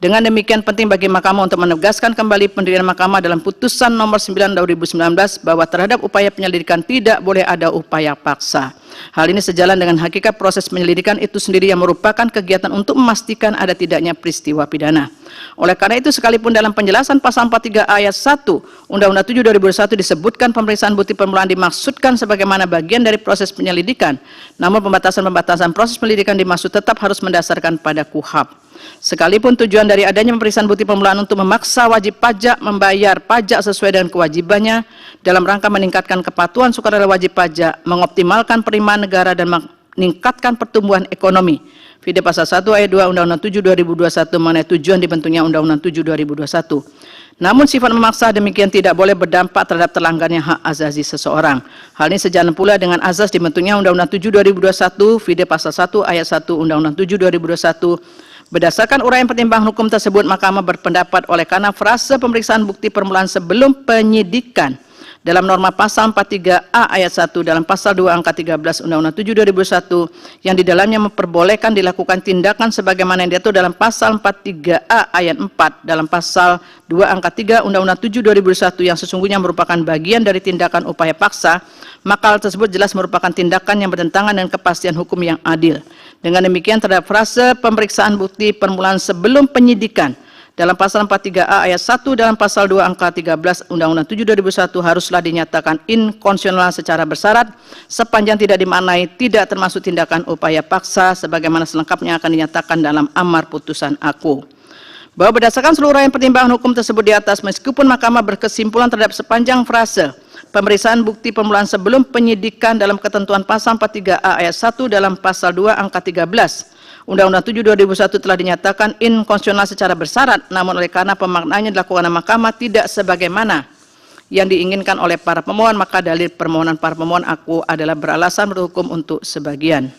Dengan demikian penting bagi Mahkamah untuk menegaskan kembali pendirian Mahkamah dalam putusan nomor 9 2019 bahwa terhadap upaya penyelidikan tidak boleh ada upaya paksa. Hal ini sejalan dengan hakikat proses penyelidikan itu sendiri yang merupakan kegiatan untuk memastikan ada tidaknya peristiwa pidana. Oleh karena itu sekalipun dalam penjelasan pasal 43 ayat 1 Undang-Undang 7 2021 disebutkan pemeriksaan bukti permulaan dimaksudkan sebagaimana bagian dari proses penyelidikan, namun pembatasan-pembatasan proses penyelidikan dimaksud tetap harus mendasarkan pada KUHAP. Sekalipun tujuan dari adanya pemeriksaan bukti permulaan untuk memaksa wajib pajak membayar pajak sesuai dengan kewajibannya dalam rangka meningkatkan kepatuhan sukarela wajib pajak, mengoptimalkan penerimaan negara dan meningkatkan pertumbuhan ekonomi. Vide pasal 1 ayat 2 Undang-Undang 7 2021 mengenai tujuan dibentuknya Undang-Undang 7 2021. Namun sifat memaksa demikian tidak boleh berdampak terhadap terlanggarnya hak asasi seseorang. Hal ini sejalan pula dengan azas dibentuknya Undang-Undang 7 2021, Vide pasal 1 ayat 1 Undang-Undang 7 2021. Berdasarkan uraian pertimbangan hukum tersebut, Mahkamah berpendapat oleh karena frase pemeriksaan bukti permulaan sebelum penyidikan dalam norma pasal 43A ayat 1 dalam pasal 2 angka 13 Undang-Undang 7 2021 yang di dalamnya memperbolehkan dilakukan tindakan sebagaimana yang diatur dalam pasal 43A ayat 4 dalam pasal 2 angka 3 Undang-Undang 7 2021 yang sesungguhnya merupakan bagian dari tindakan upaya paksa, maka hal tersebut jelas merupakan tindakan yang bertentangan dengan kepastian hukum yang adil. Dengan demikian terhadap frase pemeriksaan bukti permulaan sebelum penyidikan dalam pasal 43A ayat 1 dalam pasal 2 angka 13 Undang-Undang 7 2001 haruslah dinyatakan inkonstitusional secara bersyarat sepanjang tidak dimaknai tidak termasuk tindakan upaya paksa sebagaimana selengkapnya akan dinyatakan dalam amar putusan Aku. Bahwa berdasarkan seluruh uraian pertimbangan hukum tersebut di atas, meskipun Mahkamah berkesimpulan terhadap sepanjang frase pemeriksaan bukti permulaan sebelum penyidikan dalam ketentuan pasal 43A ayat 1 dalam pasal 2 angka 13 Undang-Undang 7 2001 telah dinyatakan inkonstitusional secara bersyarat, namun oleh karena pemaknaannya dilakukan oleh Mahkamah tidak sebagaimana yang diinginkan oleh para pemohon, maka dalil permohonan para pemohon Aku adalah beralasan berhukum untuk sebagian.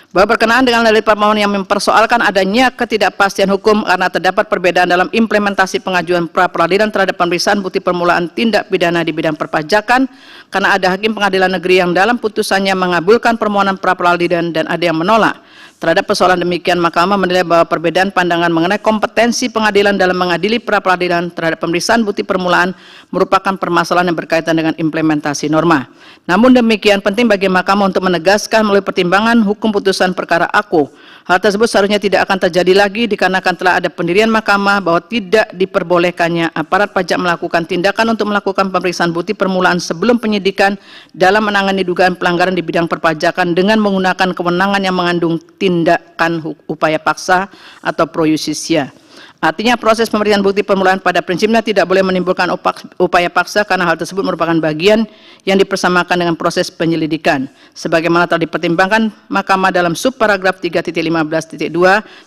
Bahwa berkenaan dengan dalil permohonan yang mempersoalkan adanya ketidakpastian hukum karena terdapat perbedaan dalam implementasi pengajuan pra-peradilan terhadap pemeriksaan bukti permulaan tindak pidana di bidang perpajakan, karena ada hakim pengadilan negeri yang dalam putusannya mengabulkan permohonan pra-peradilan dan ada yang menolak. Terhadap persoalan demikian, Mahkamah menilai bahwa perbedaan pandangan mengenai kompetensi pengadilan dalam mengadili pra-peradilan terhadap pemeriksaan bukti permulaan merupakan permasalahan yang berkaitan dengan implementasi norma. Namun demikian penting bagi Mahkamah untuk menegaskan melalui pertimbangan hukum putusan perkara Aku, hal tersebut seharusnya tidak akan terjadi lagi dikarenakan telah ada pendirian Mahkamah bahwa tidak diperbolehkannya aparat pajak melakukan tindakan untuk melakukan pemeriksaan bukti permulaan sebelum penyidikan dalam menangani dugaan pelanggaran di bidang perpajakan dengan menggunakan kewenangan yang mengandung tindakan upaya paksa atau pro justisia. Artinya proses pemberian bukti permulaan pada prinsipnya tidak boleh menimbulkan upaya paksa karena hal tersebut merupakan bagian yang dipersamakan dengan proses penyelidikan. Sebagaimana telah dipertimbangkan Mahkamah dalam subparagraf 3.15.2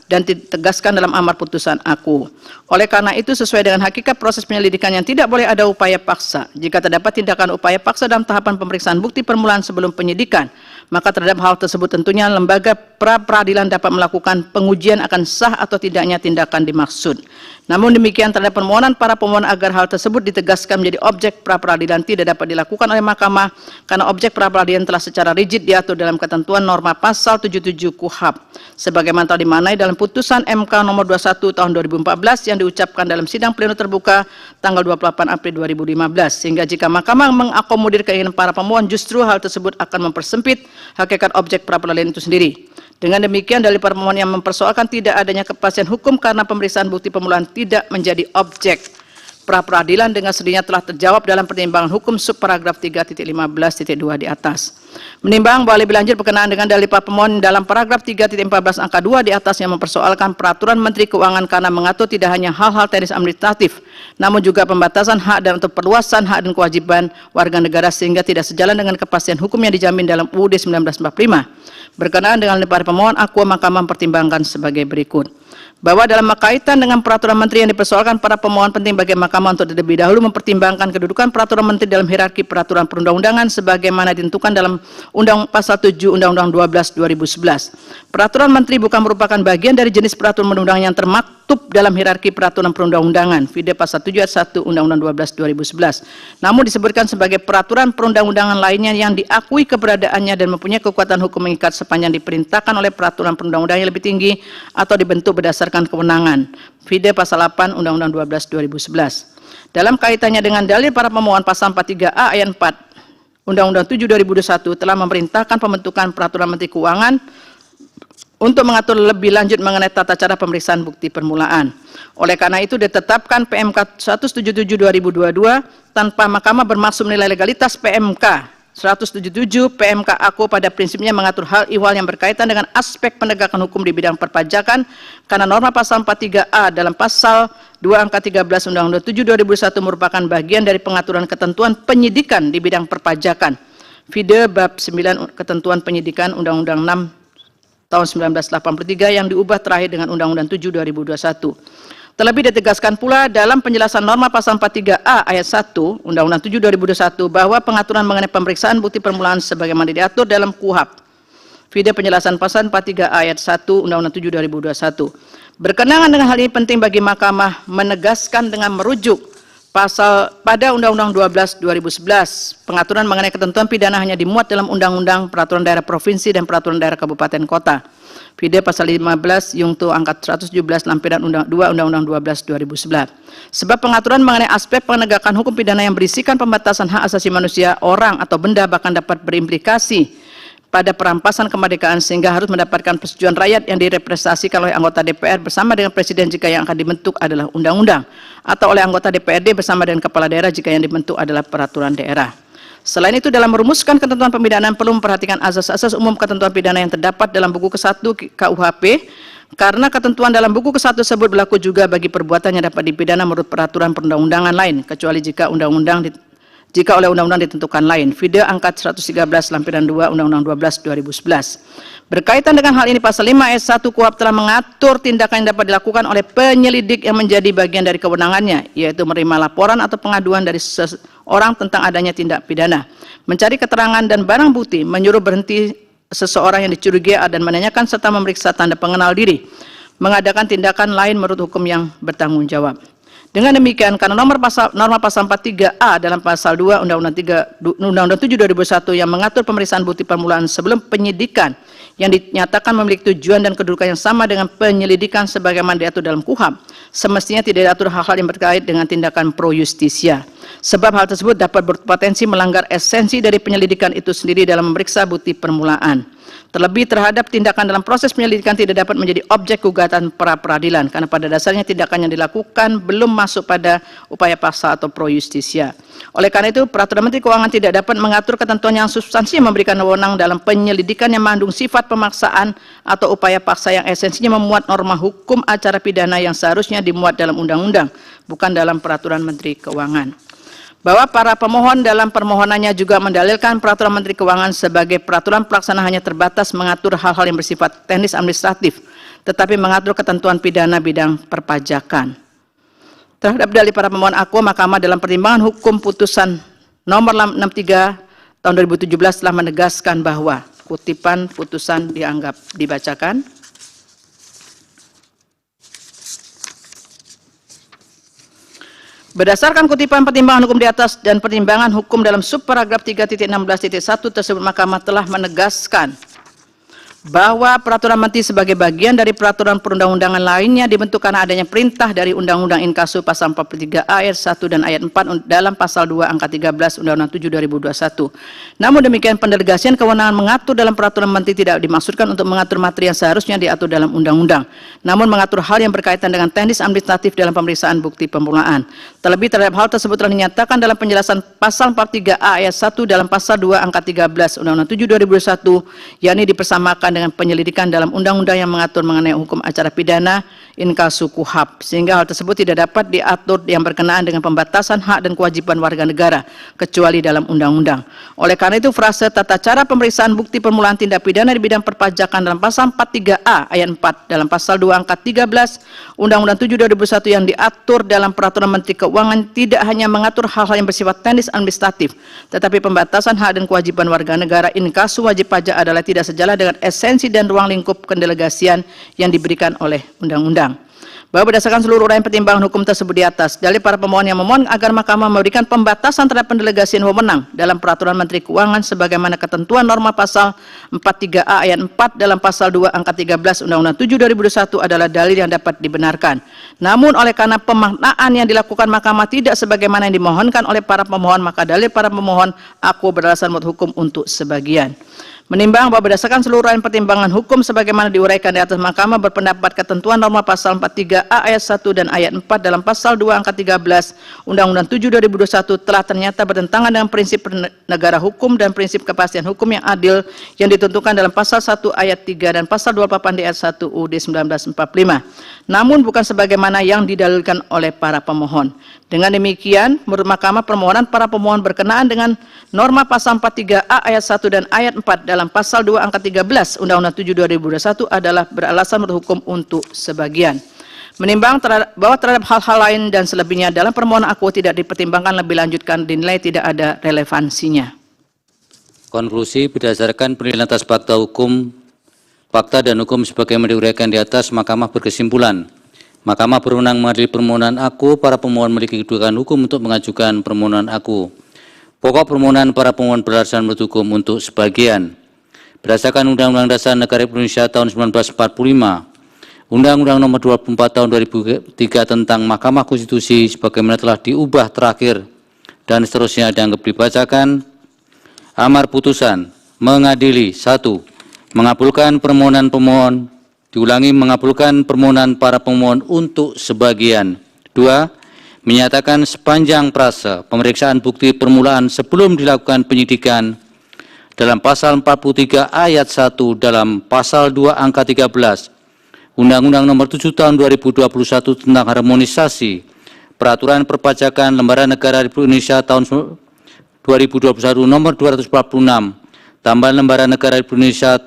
dan ditegaskan dalam amar putusan aku. Oleh karena itu sesuai dengan hakikat proses penyelidikan yang tidak boleh ada upaya paksa. Jika terdapat tindakan upaya paksa dalam tahapan pemeriksaan bukti permulaan sebelum penyidikan, maka terhadap hal tersebut tentunya lembaga pra-peradilan dapat melakukan pengujian akan sah atau tidaknya tindakan dimaksud. Namun demikian terhadap permohonan para pemohon agar hal tersebut ditegaskan menjadi objek pra-peradilan tidak dapat dilakukan oleh mahkamah karena objek pra-peradilan telah secara rigid diatur dalam ketentuan norma pasal 77 KUHP sebagaimana telah dimaknai dalam putusan MK nomor 21 tahun 2014 yang diucapkan dalam sidang pleno terbuka tanggal 28 April 2015, sehingga jika mahkamah mengakomodir keinginan para pemohon justru hal tersebut akan mempersempit hakikat objek pra-peradilan itu sendiri. Dengan demikian, dalil para pemohon yang mempersoalkan tidak adanya kepastian hukum karena pemeriksaan bukti permulaan tidak menjadi objek pra-peradilan dengan sendirinya telah terjawab dalam pertimbangan hukum subparagraf 3.15.2 di atas. Menimbang bahwa lebih lanjut berkenaan dengan dalil para pemohon dalam paragraf 3.14 angka 2 di atas yang mempersoalkan peraturan Menteri Keuangan karena mengatur tidak hanya hal-hal teknis administratif, namun juga pembatasan hak dan atau perluasan hak dan kewajiban warga negara sehingga tidak sejalan dengan kepastian hukum yang dijamin dalam UUD 1945. Berkenaan dengan para pemohon, aku Mahkamah mempertimbangkan sebagai berikut. Bahwa dalam kaitan dengan peraturan menteri yang dipersoalkan para pemohon penting bagi Mahkamah untuk terlebih dahulu mempertimbangkan kedudukan peraturan menteri dalam hierarki peraturan perundang-undangan sebagaimana ditentukan dalam Pasal 7 Undang-Undang 12 2011. Peraturan menteri bukan merupakan bagian dari jenis peraturan perundang-undangan yang termaktub dalam hierarki peraturan perundang-undangan Vide Pasal 7 ayat 1 Undang-Undang 12 2011. Namun disebutkan sebagai peraturan perundang-undangan lainnya yang diakui keberadaannya dan mempunyai kekuatan hukum mengikat sepanjang diperintahkan oleh peraturan perundang-undangan yang lebih tinggi atau dibentuk berdasarkan kewenangan. Vide Pasal 8 Undang-Undang 12 2011. Dalam kaitannya dengan dalil para pemohon pasal 43A ayat 4 Undang-Undang 7 2021 telah memerintahkan pembentukan peraturan Menteri Keuangan untuk mengatur lebih lanjut mengenai tata cara pemeriksaan bukti permulaan. Oleh karena itu ditetapkan PMK 177/2022 tanpa Mahkamah bermaksud menilai legalitas PMK 177 PMK aku pada prinsipnya mengatur hal ihwal yang berkaitan dengan aspek penegakan hukum di bidang perpajakan karena norma pasal 43A dalam pasal 2 angka 13 Undang-Undang 7 2001 merupakan bagian dari pengaturan ketentuan penyidikan di bidang perpajakan. Vide bab 9 ketentuan penyidikan Undang-Undang 6 tahun 1983 yang diubah terakhir dengan Undang-Undang 7 2021. Terlebih ditegaskan pula dalam penjelasan norma pasal 43A ayat 1 Undang-Undang 7 2021 bahwa pengaturan mengenai pemeriksaan bukti permulaan sebagaimana diatur dalam KUHP. Vide penjelasan pasal 43A ayat 1 Undang-Undang 7 2021. Berkenaan dengan hal ini penting bagi Mahkamah menegaskan dengan merujuk pasal pada Undang-Undang 12 2011 pengaturan mengenai ketentuan pidana hanya dimuat dalam Undang-Undang Peraturan Daerah Provinsi dan Peraturan Daerah Kabupaten Kota. Vide pasal 15 Yungto angkat 117 lampiran 2 Undang-Undang 12 2011. Sebab pengaturan mengenai aspek penegakan hukum pidana yang berisikan pembatasan hak asasi manusia, orang atau benda bahkan dapat berimplikasi pada perampasan kemerdekaan sehingga harus mendapatkan persetujuan rakyat yang direpresentasikan oleh anggota DPR bersama dengan presiden jika yang akan dibentuk adalah undang-undang atau oleh anggota DPRD bersama dengan kepala daerah jika yang dibentuk adalah peraturan daerah. Selain itu dalam merumuskan ketentuan pemidanaan perlu memperhatikan asas-asas umum ketentuan pidana yang terdapat dalam buku ke-1 KUHP karena ketentuan dalam buku ke-1 tersebut berlaku juga bagi perbuatan yang dapat dipidana menurut peraturan perundang-undangan lain kecuali jika oleh undang-undang ditentukan lain. Vide angkat 113 lampiran 2 Undang-Undang 12 2011. Berkaitan dengan hal ini pasal 5 ayat 1 KUHP telah mengatur tindakan yang dapat dilakukan oleh penyelidik yang menjadi bagian dari kewenangannya, yaitu menerima laporan atau pengaduan dari seseorang tentang adanya tindak pidana, mencari keterangan dan barang bukti, menyuruh berhenti seseorang yang dicurigai dan menanyakan serta memeriksa tanda pengenal diri, mengadakan tindakan lain menurut hukum yang bertanggung jawab. Dengan demikian, karena norma pasal 43A dalam pasal 2 Undang-Undang 7 2001 yang mengatur pemeriksaan bukti permulaan sebelum penyidikan yang dinyatakan memiliki tujuan dan kedudukan yang sama dengan penyelidikan sebagaimana diatur dalam KUHP, semestinya tidak diatur hal-hal yang berkait dengan tindakan pro justisia. Sebab hal tersebut dapat berpotensi melanggar esensi dari penyelidikan itu sendiri dalam memeriksa bukti permulaan. Terlebih terhadap tindakan dalam proses penyelidikan tidak dapat menjadi objek gugatan pra peradilan karena pada dasarnya tindakan yang dilakukan belum masuk pada upaya paksa atau pro justisia. Oleh karena itu, Peraturan Menteri Keuangan tidak dapat mengatur ketentuan yang substansinya memberikan wewenang dalam penyelidikan yang mengandung sifat pemaksaan atau upaya paksa yang esensinya memuat norma hukum acara pidana yang seharusnya dimuat dalam undang-undang, bukan dalam Peraturan Menteri Keuangan. Bahwa para pemohon dalam permohonannya juga mendalilkan Peraturan Menteri Keuangan sebagai peraturan pelaksana hanya terbatas mengatur hal-hal yang bersifat teknis administratif, tetapi mengatur ketentuan pidana bidang perpajakan. Terhadap dalil para pemohon aku, Mahkamah dalam pertimbangan hukum putusan nomor 63 tahun 2017 telah menegaskan bahwa kutipan putusan dianggap dibacakan. Berdasarkan kutipan pertimbangan hukum di atas dan pertimbangan hukum dalam subparagraf 3.16.1 tersebut, Mahkamah telah menegaskan bahwa Peraturan Menteri sebagai bagian dari peraturan perundang-undangan lainnya dibentuk karena adanya perintah dari Undang-Undang Inkasu pasal 43 ayat 1 dan ayat 4 dalam pasal 2 angka 13 Undang-Undang 7 2021. Namun demikian, pendelegasian kewenangan mengatur dalam Peraturan Menteri tidak dimaksudkan untuk mengatur materi yang seharusnya diatur dalam undang-undang, namun mengatur hal yang berkaitan dengan teknis administratif dalam pemeriksaan bukti permulaan. Terlebih terhadap hal tersebut telah dinyatakan dalam penjelasan pasal 43A ayat 1 dalam pasal 2 angka 13 Undang-Undang 7 2021, yakni dipersamakan dengan penyelidikan dalam undang-undang yang mengatur mengenai hukum acara pidana Inkasu KUHAP, sehingga hal tersebut tidak dapat diatur yang berkenaan dengan pembatasan hak dan kewajiban warga negara kecuali dalam undang-undang. Oleh karena itu, frase tata cara pemeriksaan bukti permulaan tindak pidana di bidang perpajakan dalam pasal 43A ayat 4 dalam pasal 2 angka 13 Undang-Undang 7 2021 yang diatur dalam Peraturan Menteri Keuangan tidak hanya mengatur hal-hal yang bersifat teknis administratif, tetapi pembatasan hak dan kewajiban warga negara inkasu wajib pajak adalah tidak sejalan dengan esensi dan ruang lingkup pendelegasian yang diberikan oleh undang-undang. Bahwa berdasarkan seluruh uraian pertimbangan hukum tersebut di atas, dalil para pemohon yang memohon agar Mahkamah memberikan pembatasan terhadap pendelegasian wewenang dalam Peraturan Menteri Keuangan sebagaimana ketentuan norma pasal 43A ayat 4 dalam pasal 2 angka 13 Undang-Undang 7 2021 adalah dalil yang dapat dibenarkan. Namun oleh karena pemaknaan yang dilakukan Mahkamah tidak sebagaimana yang dimohonkan oleh para pemohon, maka dalil para pemohon aku beralasan menurut hukum untuk sebagian. Menimbang bahwa berdasarkan seluruh pertimbangan hukum sebagaimana diuraikan di atas, Mahkamah berpendapat ketentuan norma pasal 43A ayat 1 dan ayat 4 dalam pasal 2 angka 13 Undang-Undang 7 2021 telah ternyata bertentangan dengan prinsip negara hukum dan prinsip kepastian hukum yang adil yang ditentukan dalam pasal 1 ayat 3 dan pasal 28 di ayat 1 UUD 1945. Namun bukan sebagaimana yang didalilkan oleh para pemohon. Dengan demikian, menurut Mahkamah, permohonan para pemohon berkenaan dengan norma pasal 43A ayat 1 dan ayat 4 dalam pasal 2 angka 13 Undang-Undang 7 2021 adalah beralasan menurut hukum untuk sebagian. Menimbang bahwa terhadap hal-hal lain dan selebihnya dalam permohonan aku tidak dipertimbangkan lebih lanjutkan, dinilai tidak ada relevansinya. Konklusi berdasarkan penilaian atas fakta dan hukum sebagaimana diuraikan di atas, Mahkamah berkesimpulan Mahkamah berwenang mengadili permohonan aku, para pemohon memiliki kedudukan hukum untuk mengajukan permohonan aku. Pokok permohonan para pemohon beralasan menurut hukum untuk sebagian. Berdasarkan Undang-Undang Dasar Negara Indonesia tahun 1945, Undang-Undang Nomor 24 tahun 2003 tentang Mahkamah Konstitusi sebagaimana telah diubah terakhir dan seterusnya dianggap dibacakan. Amar putusan mengadili 1. Mengabulkan permohonan pemohon, diulangi mengabulkan permohonan para pemohon untuk sebagian. 2. Menyatakan sepanjang prase pemeriksaan bukti permulaan sebelum dilakukan penyidikan dalam pasal 43 ayat 1 dalam pasal 2 angka 13 Undang-Undang Nomor 7 tahun 2021 tentang harmonisasi peraturan perpajakan Lembaran Negara Republik Indonesia tahun 2021 nomor 246 tambahan Lembaran Negara Republik Indonesia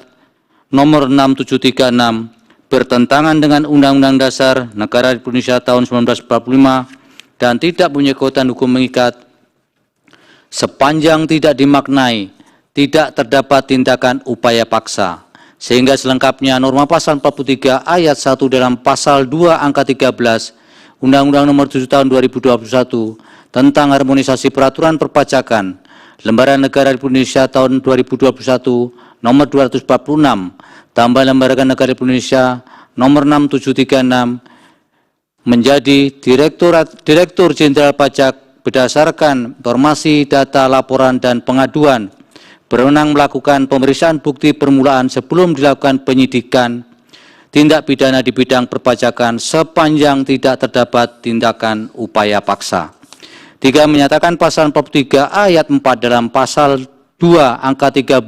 nomor 6736 bertentangan dengan Undang-Undang Dasar Negara Republik Indonesia tahun 1945 dan tidak punya kekuatan hukum mengikat sepanjang tidak dimaknai tidak terdapat tindakan upaya paksa, sehingga selengkapnya norma pasal 43 ayat 1 dalam pasal 2 angka 13 Undang-Undang Nomor 7 tahun 2021 tentang harmonisasi peraturan perpajakan Lembaran Negara Republik Indonesia tahun 2021 nomor 246 tambah Lembaran Negara Republik Indonesia nomor 6736 menjadi Direktur Jenderal Pajak berdasarkan informasi data laporan dan pengaduan berwenang melakukan pemeriksaan bukti permulaan sebelum dilakukan penyidikan tindak pidana di bidang perpajakan sepanjang tidak terdapat tindakan upaya paksa. 3. Menyatakan pasal 43 ayat 4 dalam pasal 2 angka 13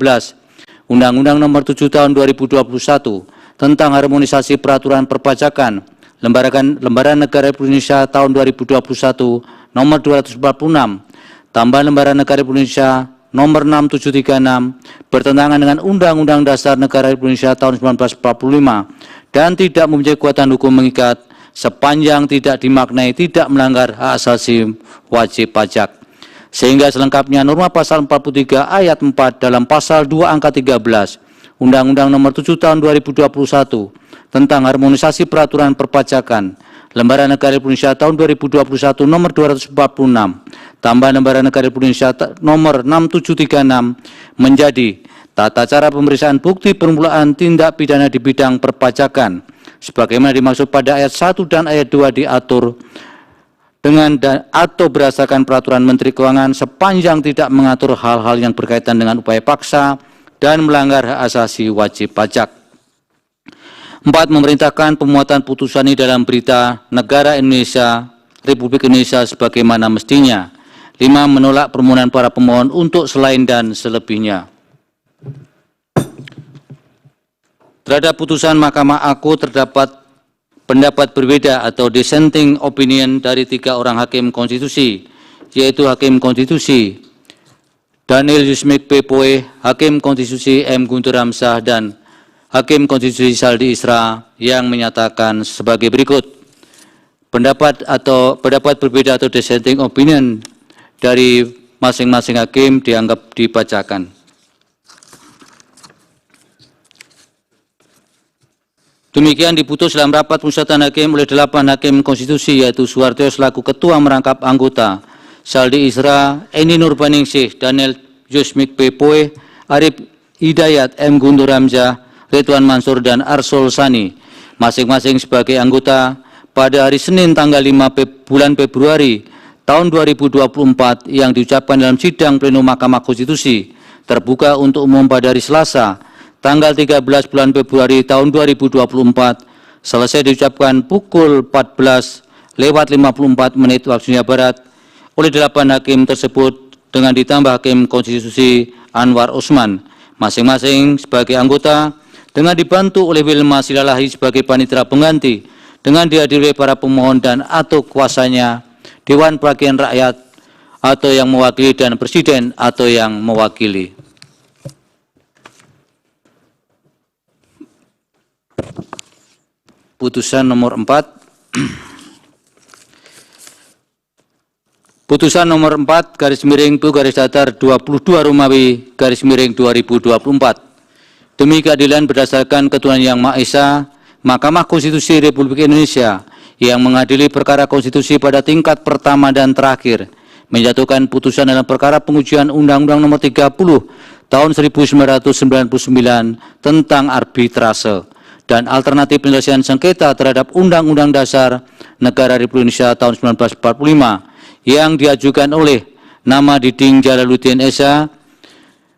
Undang-Undang Nomor 7 Tahun 2021 tentang harmonisasi peraturan perpajakan Lembaran Negara Republik Indonesia tahun 2021 nomor 246 tambahan Lembaran Negara Republik Indonesia nomor 6736 bertentangan dengan Undang-Undang Dasar Negara Republik Indonesia tahun 1945 dan tidak mempunyai kekuatan hukum mengikat sepanjang tidak dimaknai tidak melanggar hak asasi wajib pajak. Sehingga selengkapnya norma pasal 43 ayat 4 dalam pasal 2 angka 13 Undang-Undang Nomor 7 Tahun 2021 tentang harmonisasi peraturan perpajakan Lembaran Negara Republik Indonesia tahun 2021 nomor 246 tambahan Lembaran Negara Republik Indonesia nomor 6736 menjadi tata cara pemeriksaan bukti permulaan tindak pidana di bidang perpajakan sebagaimana dimaksud pada ayat 1 dan ayat 2 diatur dengan atau berdasarkan peraturan Menteri Keuangan sepanjang tidak mengatur hal-hal yang berkaitan dengan upaya paksa dan melanggar hak asasi wajib pajak. 4. Memerintahkan pemuatan putusan ini dalam berita negara Indonesia, Republik Indonesia sebagaimana mestinya. 5. Menolak permohonan para pemohon untuk selain dan selebihnya. Terhadap putusan Mahkamah Agung terdapat pendapat berbeda atau dissenting opinion dari 3 orang hakim konstitusi, yaitu Hakim Konstitusi Daniel Yusmik P. Poe, Hakim Konstitusi M. Guntur Hamzah, dan Hakim Konstitusi Saldi Isra yang menyatakan sebagai berikut. Pendapat berbeda atau dissenting opinion dari masing-masing hakim dianggap dibacakan. Demikian diputus dalam rapat pemusatan hakim oleh 8 hakim konstitusi, yaitu Suharto selaku ketua merangkap anggota, Saldi Isra, Eni Nurbaningsih, Daniel Yusmik P. Poe, Arif Hidayat, M. Guntur Hamzah, Ridwan Mansur, dan Arsul Sani, masing-masing sebagai anggota pada hari Senin tanggal 5 bulan Februari tahun 2024 yang diucapkan dalam sidang pleno Mahkamah Konstitusi terbuka untuk umum pada hari Selasa tanggal 13 bulan Februari tahun 2024 selesai diucapkan pukul 14:54 waktu Indonesia Barat oleh 8 hakim tersebut dengan ditambah Hakim Konstitusi Anwar Usman, masing-masing sebagai anggota, dengan dibantu oleh Wilma Silalahi sebagai panitera pengganti, dengan dihadiri para pemohon dan atau kuasanya, Dewan Perwakilan Rakyat atau yang mewakili, dan Presiden atau yang mewakili. Putusan nomor 4. Putusan nomor 4 garis miring PU garis datar 22 Romawi garis miring 2024. Demi keadilan berdasarkan ketuhanan Yang Maha Esa, Mahkamah Konstitusi Republik Indonesia yang mengadili perkara konstitusi pada tingkat pertama dan terakhir menjatuhkan putusan dalam perkara pengujian Undang-Undang Nomor 30 Tahun 1999 tentang arbitrase dan alternatif penyelesaian sengketa terhadap Undang-Undang Dasar Negara Republik Indonesia tahun 1945 yang diajukan oleh nama Diding Jalaluddin Esa.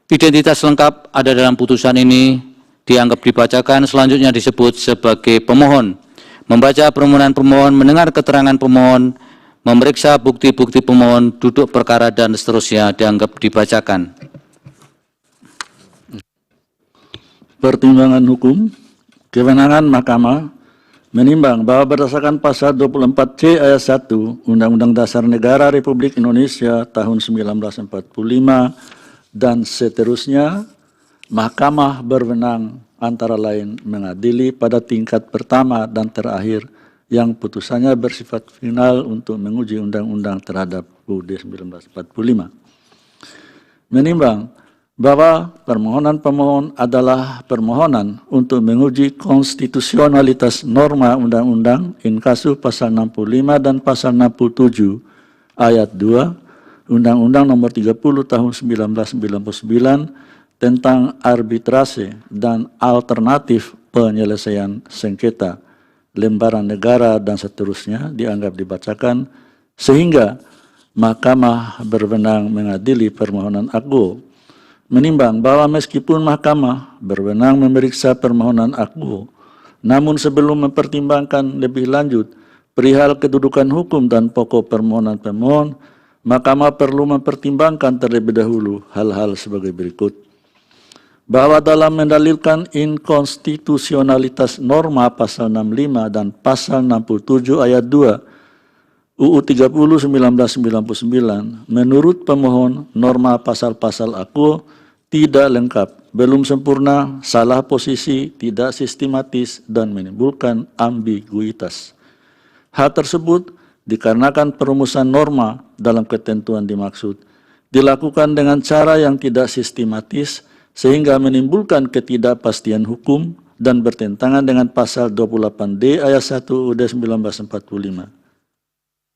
Identitas lengkap ada dalam putusan ini dianggap dibacakan, selanjutnya disebut sebagai pemohon. Membaca permohonan pemohon, mendengar keterangan pemohon, memeriksa bukti-bukti pemohon, duduk perkara, dan seterusnya dianggap dibacakan. Pertimbangan hukum, kewenangan Mahkamah menimbang bahwa berdasarkan pasal 24C ayat 1 Undang-Undang Dasar Negara Republik Indonesia tahun 1945 dan seterusnya, Mahkamah berwenang antara lain mengadili pada tingkat pertama dan terakhir yang putusannya bersifat final untuk menguji undang-undang terhadap UUD 1945. Menimbang bahwa permohonan pemohon adalah permohonan untuk menguji konstitusionalitas norma undang-undang inkasu pasal 65 dan pasal 67 ayat 2 Undang-Undang Nomor 30 Tahun 1999 tentang arbitrase dan alternatif penyelesaian sengketa, lembaran negara, dan seterusnya dianggap dibacakan, sehingga Mahkamah berwenang mengadili permohonan aku. Menimbang bahwa meskipun Mahkamah berwenang memeriksa permohonan aku, namun sebelum mempertimbangkan lebih lanjut perihal kedudukan hukum dan pokok permohonan pemohon, Mahkamah perlu mempertimbangkan terlebih dahulu hal-hal sebagai berikut. Bahwa dalam mendalilkan inkonstitusionalitas norma pasal 65 dan pasal 67 ayat 2 UU 30 1999, menurut pemohon norma pasal-pasal aku tidak lengkap, belum sempurna, salah posisi, tidak sistematis, dan menimbulkan ambiguitas. Hal tersebut dikarenakan perumusan norma dalam ketentuan dimaksud dilakukan dengan cara yang tidak sistematis sehingga menimbulkan ketidakpastian hukum dan bertentangan dengan pasal 28D ayat 1 UUD 1945.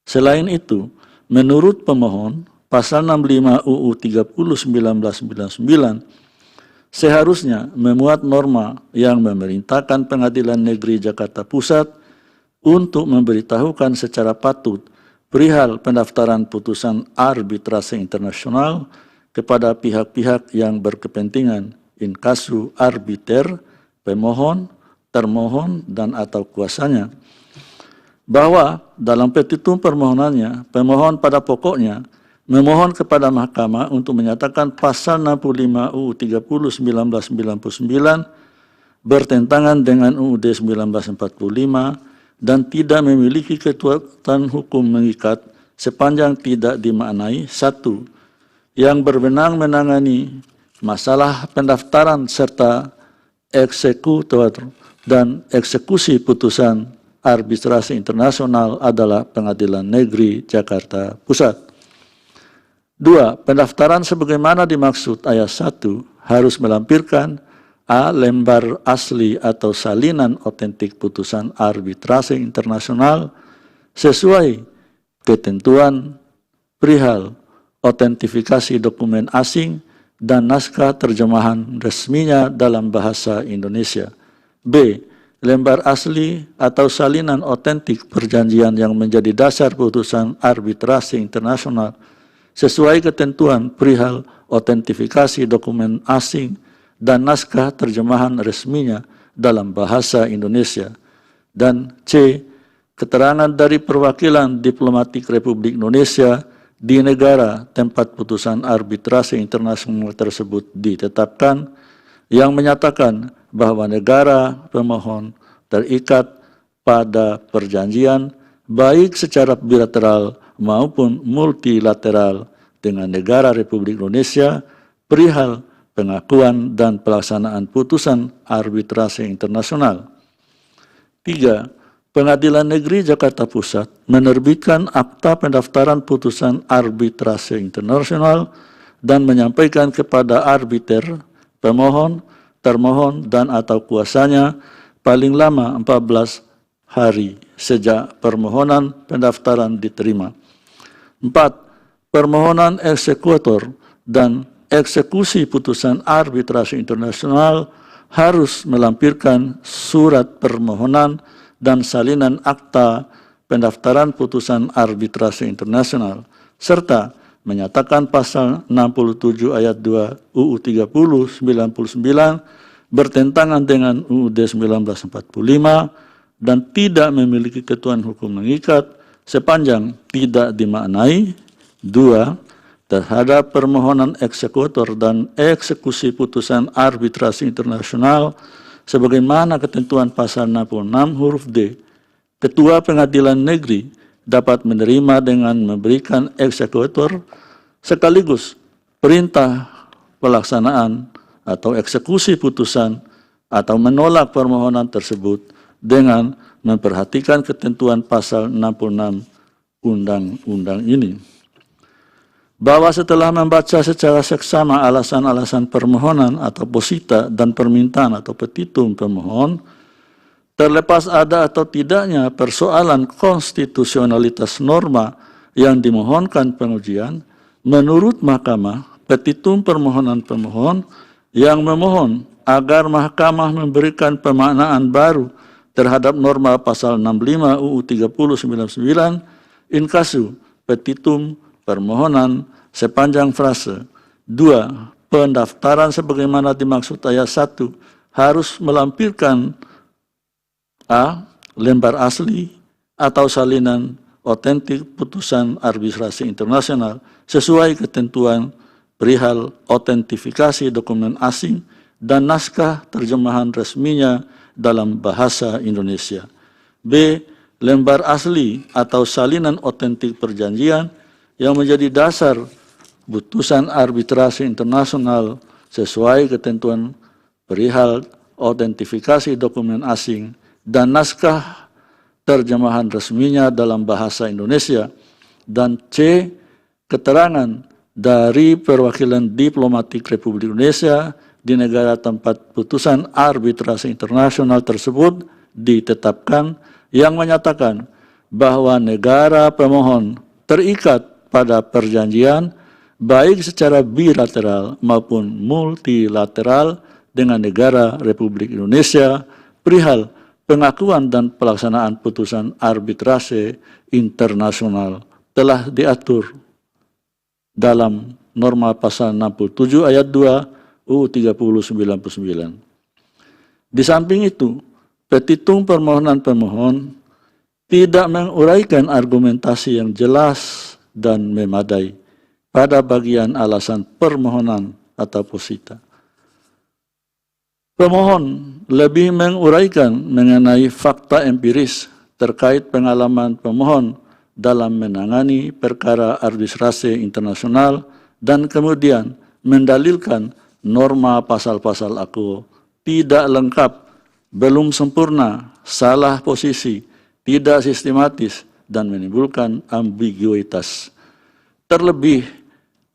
Selain itu, menurut pemohon, pasal 65 UU 30 1999 seharusnya memuat norma yang memerintahkan Pengadilan Negeri Jakarta Pusat untuk memberitahukan secara patut perihal pendaftaran putusan arbitrase internasional kepada pihak-pihak yang berkepentingan in casu arbiter, pemohon, termohon, dan atau kuasanya, bahwa dalam petitum permohonannya, pemohon pada pokoknya memohon kepada mahkamah untuk menyatakan pasal 65 UU 30 1999 bertentangan dengan UUD 1945 dan tidak memiliki kekuatan hukum mengikat sepanjang tidak dimaknai satu, yang berwenang menangani masalah pendaftaran serta eksekutor dan eksekusi putusan arbitrase internasional adalah Pengadilan Negeri Jakarta Pusat. 2. Pendaftaran sebagaimana dimaksud ayat 1 harus melampirkan a. lembar asli atau salinan otentik putusan arbitrase internasional sesuai ketentuan perihal otentifikasi dokumen asing dan naskah terjemahan resminya dalam bahasa Indonesia. B. Lembar asli atau salinan otentik perjanjian yang menjadi dasar putusan arbitrase internasional sesuai ketentuan perihal otentifikasi dokumen asing dan naskah terjemahan resminya dalam bahasa Indonesia. Dan C. Keterangan dari perwakilan diplomatik Republik Indonesia di negara tempat putusan arbitrase internasional tersebut ditetapkan yang menyatakan bahwa negara pemohon terikat pada perjanjian baik secara bilateral maupun multilateral dengan negara Republik Indonesia perihal pengakuan dan pelaksanaan putusan arbitrase internasional. 3. Pengadilan Negeri Jakarta Pusat menerbitkan akta pendaftaran putusan arbitrase internasional dan menyampaikan kepada arbiter, pemohon, termohon, dan atau kuasanya paling lama 14 hari sejak permohonan pendaftaran diterima. 4. Permohonan eksekutor dan eksekusi putusan arbitrase internasional harus melampirkan surat permohonan dan salinan akta pendaftaran putusan arbitrase internasional, serta menyatakan pasal 67 ayat 2 UU 30 99 bertentangan dengan UUD 1945 dan tidak memiliki ketentuan hukum mengikat sepanjang tidak dimaknai. 2. Terhadap permohonan eksekutor dan eksekusi putusan arbitrase internasional sebagaimana ketentuan pasal 66 huruf D, Ketua Pengadilan Negeri dapat menerima dengan memberikan eksekutor sekaligus perintah pelaksanaan atau eksekusi putusan atau menolak permohonan tersebut dengan memperhatikan ketentuan pasal 66 undang-undang ini. Bahwa setelah membaca secara seksama alasan-alasan permohonan atau posita dan permintaan atau petitum pemohon, terlepas ada atau tidaknya persoalan konstitusionalitas norma yang dimohonkan pengujian, menurut mahkamah, petitum permohonan pemohon yang memohon agar mahkamah memberikan pemaknaan baru terhadap norma pasal 65 UU 30 99 in casu petitum permohonan sepanjang frase 2. Pendaftaran sebagaimana dimaksud ayat 1 harus melampirkan a. lembar asli atau salinan otentik putusan arbitrasi internasional sesuai ketentuan perihal otentifikasi dokumen asing dan naskah terjemahan resminya dalam bahasa Indonesia. B. Lembar asli atau salinan otentik perjanjian yang menjadi dasar putusan arbitrasi internasional sesuai ketentuan perihal otentifikasi dokumen asing dan naskah terjemahan resminya dalam bahasa Indonesia. Dan C. Keterangan dari perwakilan diplomatik Republik Indonesia di negara tempat putusan arbitrasi internasional tersebut ditetapkan yang menyatakan bahwa negara pemohon terikat pada perjanjian baik secara bilateral maupun multilateral dengan negara Republik Indonesia perihal pengakuan dan pelaksanaan putusan arbitrase internasional telah diatur dalam norma pasal 67 ayat 2 UU 3099. Di samping itu, petitum permohonan pemohon tidak menguraikan argumentasi yang jelas dan memadai pada bagian alasan permohonan atau posita. Pemohon lebih menguraikan mengenai fakta empiris terkait pengalaman pemohon dalam menangani perkara arbitrase internasional dan kemudian mendalilkan norma pasal-pasal AKUO tidak lengkap, belum sempurna, salah posisi, tidak sistematis, dan menimbulkan ambiguitas. Terlebih,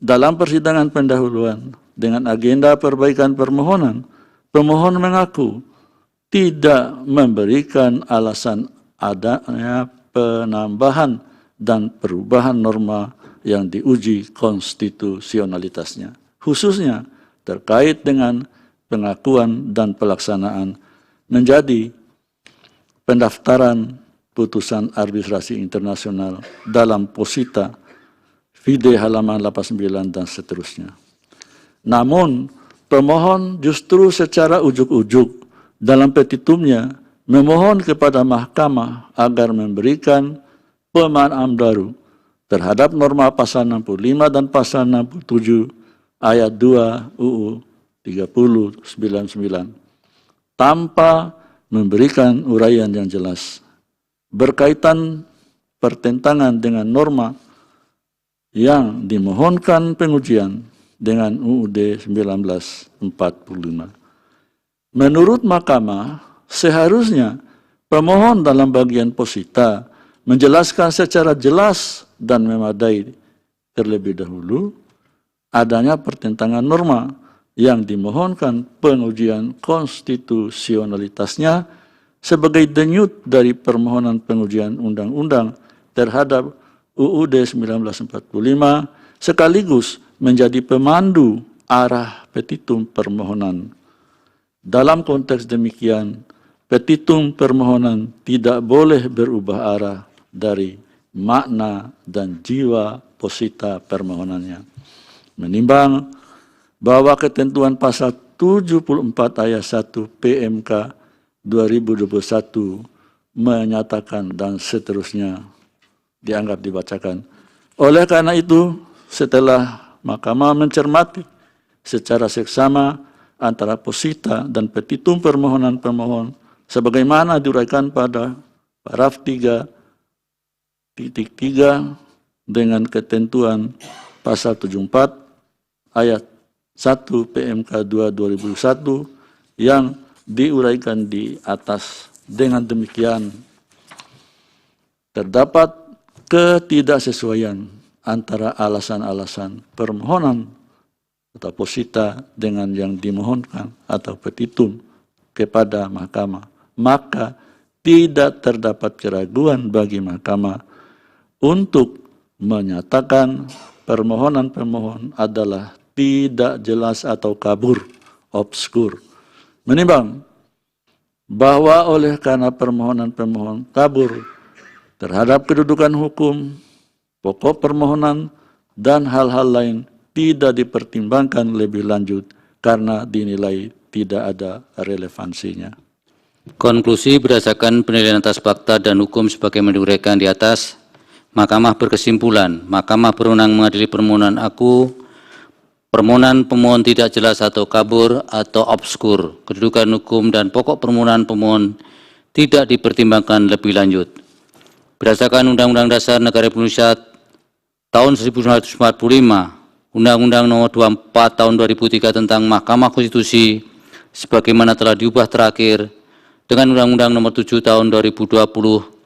dalam persidangan pendahuluan dengan agenda perbaikan permohonan, pemohon mengaku tidak memberikan alasan adanya penambahan dan perubahan norma yang diuji konstitusionalitasnya, khususnya terkait dengan pengakuan dan pelaksanaan menjadi pendaftaran putusan arbitrasi internasional dalam posita, vide halaman 89 dan seterusnya. Namun, pemohon justru secara ujuk-ujuk dalam petitumnya memohon kepada mahkamah agar memberikan pemahaman baru terhadap norma pasal 65 dan pasal 67 ayat 2 UU 3099 tanpa memberikan uraian yang jelas berkaitan pertentangan dengan norma yang dimohonkan pengujian dengan UUD 1945. Menurut mahkamah, seharusnya pemohon dalam bagian posita menjelaskan secara jelas dan memadai terlebih dahulu adanya pertentangan norma yang dimohonkan pengujian konstitusionalitasnya sebagai denyut dari permohonan pengujian undang-undang terhadap UUD 1945 sekaligus menjadi pemandu arah petitum permohonan. Dalam konteks demikian, petitum permohonan tidak boleh berubah arah dari makna dan jiwa posita permohonannya. Menimbang bahwa ketentuan pasal 74 ayat 1 PMK 2021 menyatakan dan seterusnya dianggap dibacakan. Oleh karena itu, setelah mahkamah mencermati secara seksama antara posita dan petitum permohonan pemohon sebagaimana diuraikan pada paraf 3.3 dengan ketentuan pasal 74 ayat 1 PMK 2 2001 yang diuraikan di atas. Dengan demikian, terdapat ketidaksesuaian antara alasan-alasan permohonan atau posita dengan yang dimohonkan atau petitum kepada mahkamah. Maka tidak terdapat keraguan bagi mahkamah untuk menyatakan permohonan pemohon adalah tidak jelas atau kabur, obskur. Menimbang bahwa oleh karena permohonan pemohon kabur terhadap kedudukan hukum, pokok permohonan, dan hal-hal lain tidak dipertimbangkan lebih lanjut karena dinilai tidak ada relevansinya. Konklusi berdasarkan penilaian atas fakta dan hukum sebagaimana diuraikan di atas, Mahkamah berkesimpulan, Mahkamah berwenang mengadili permohonan aku, permohonan pemohon tidak jelas atau kabur atau obskur, kedudukan hukum dan pokok permohonan pemohon tidak dipertimbangkan lebih lanjut. Berdasarkan Undang-Undang Dasar Negara Indonesia tahun 1945, Undang-Undang Nomor 24 Tahun 2003 tentang Mahkamah Konstitusi, sebagaimana telah diubah terakhir dengan Undang-Undang Nomor 7 Tahun 2020,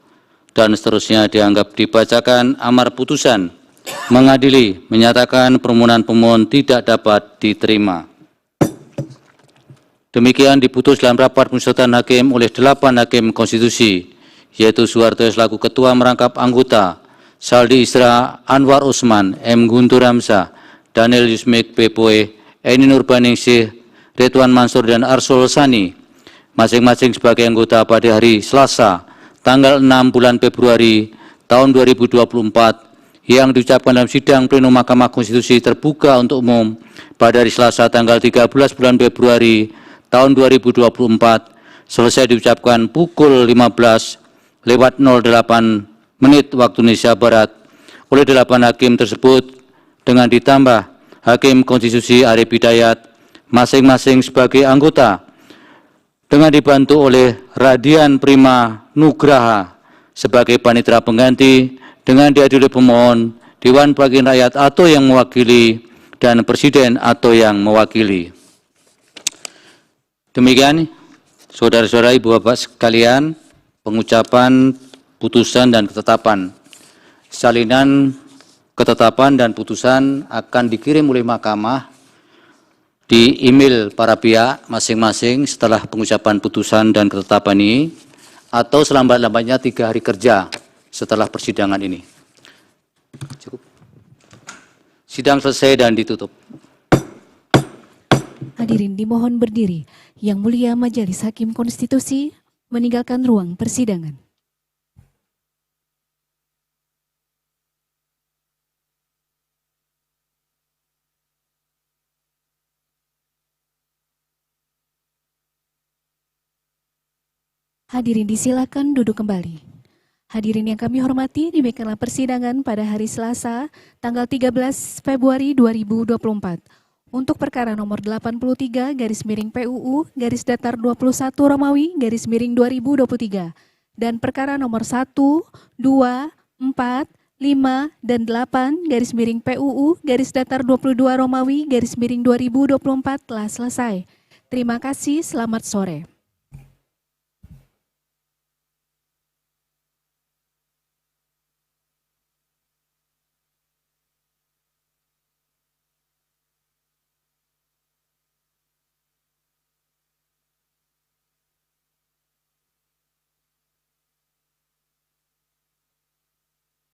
dan seterusnya dianggap dibacakan amar putusan mengadili menyatakan permohonan pemohon tidak dapat diterima. Demikian diputus dalam rapat permusyawaratan hakim oleh 8 hakim konstitusi, yaitu Suharto selaku Ketua Merangkap Anggota, Saldi Isra, Anwar Usman, M. Guntur Hamzah, Daniel Yusmik Pepoe, Eni Nurbaningsih, Ridwan Mansur dan Arsul Sani, masing-masing sebagai anggota pada hari Selasa, tanggal 6 bulan Februari tahun 2024, yang diucapkan dalam sidang pleno Mahkamah Konstitusi terbuka untuk umum pada hari Selasa tanggal 13 bulan Februari tahun 2024, selesai diucapkan pukul 15:08 waktu Indonesia Barat oleh 8 hakim tersebut, dengan ditambah Hakim Konstitusi Arief Hidayat, masing-masing sebagai anggota, dengan dibantu oleh Radian Prima Nugraha sebagai panitera pengganti, dengan diadili pemohon, Dewan Perwakilan Rakyat atau yang mewakili, dan Presiden atau yang mewakili. Demikian, saudara-saudara, ibu bapak sekalian, pengucapan putusan dan ketetapan. Salinan ketetapan dan putusan akan dikirim oleh Mahkamah di email para pihak masing-masing setelah pengucapan putusan dan ketetapan ini, atau selambat-lambatnya 3 hari kerja setelah persidangan ini. Cukup. Sidang selesai dan ditutup. Hadirin dimohon berdiri. Yang Mulia Majelis Hakim Konstitusi meninggalkan ruang persidangan. Hadirin disilakan duduk kembali. Hadirin yang kami hormati, demikianlah persidangan pada hari Selasa, tanggal 13 Februari 2024. Untuk perkara nomor 83/PUU /21 Romawi/2023 dan perkara nomor 1, 2, 4, 5, dan 8/PUU /22 Romawi/2024 telah selesai. Terima kasih, selamat sore.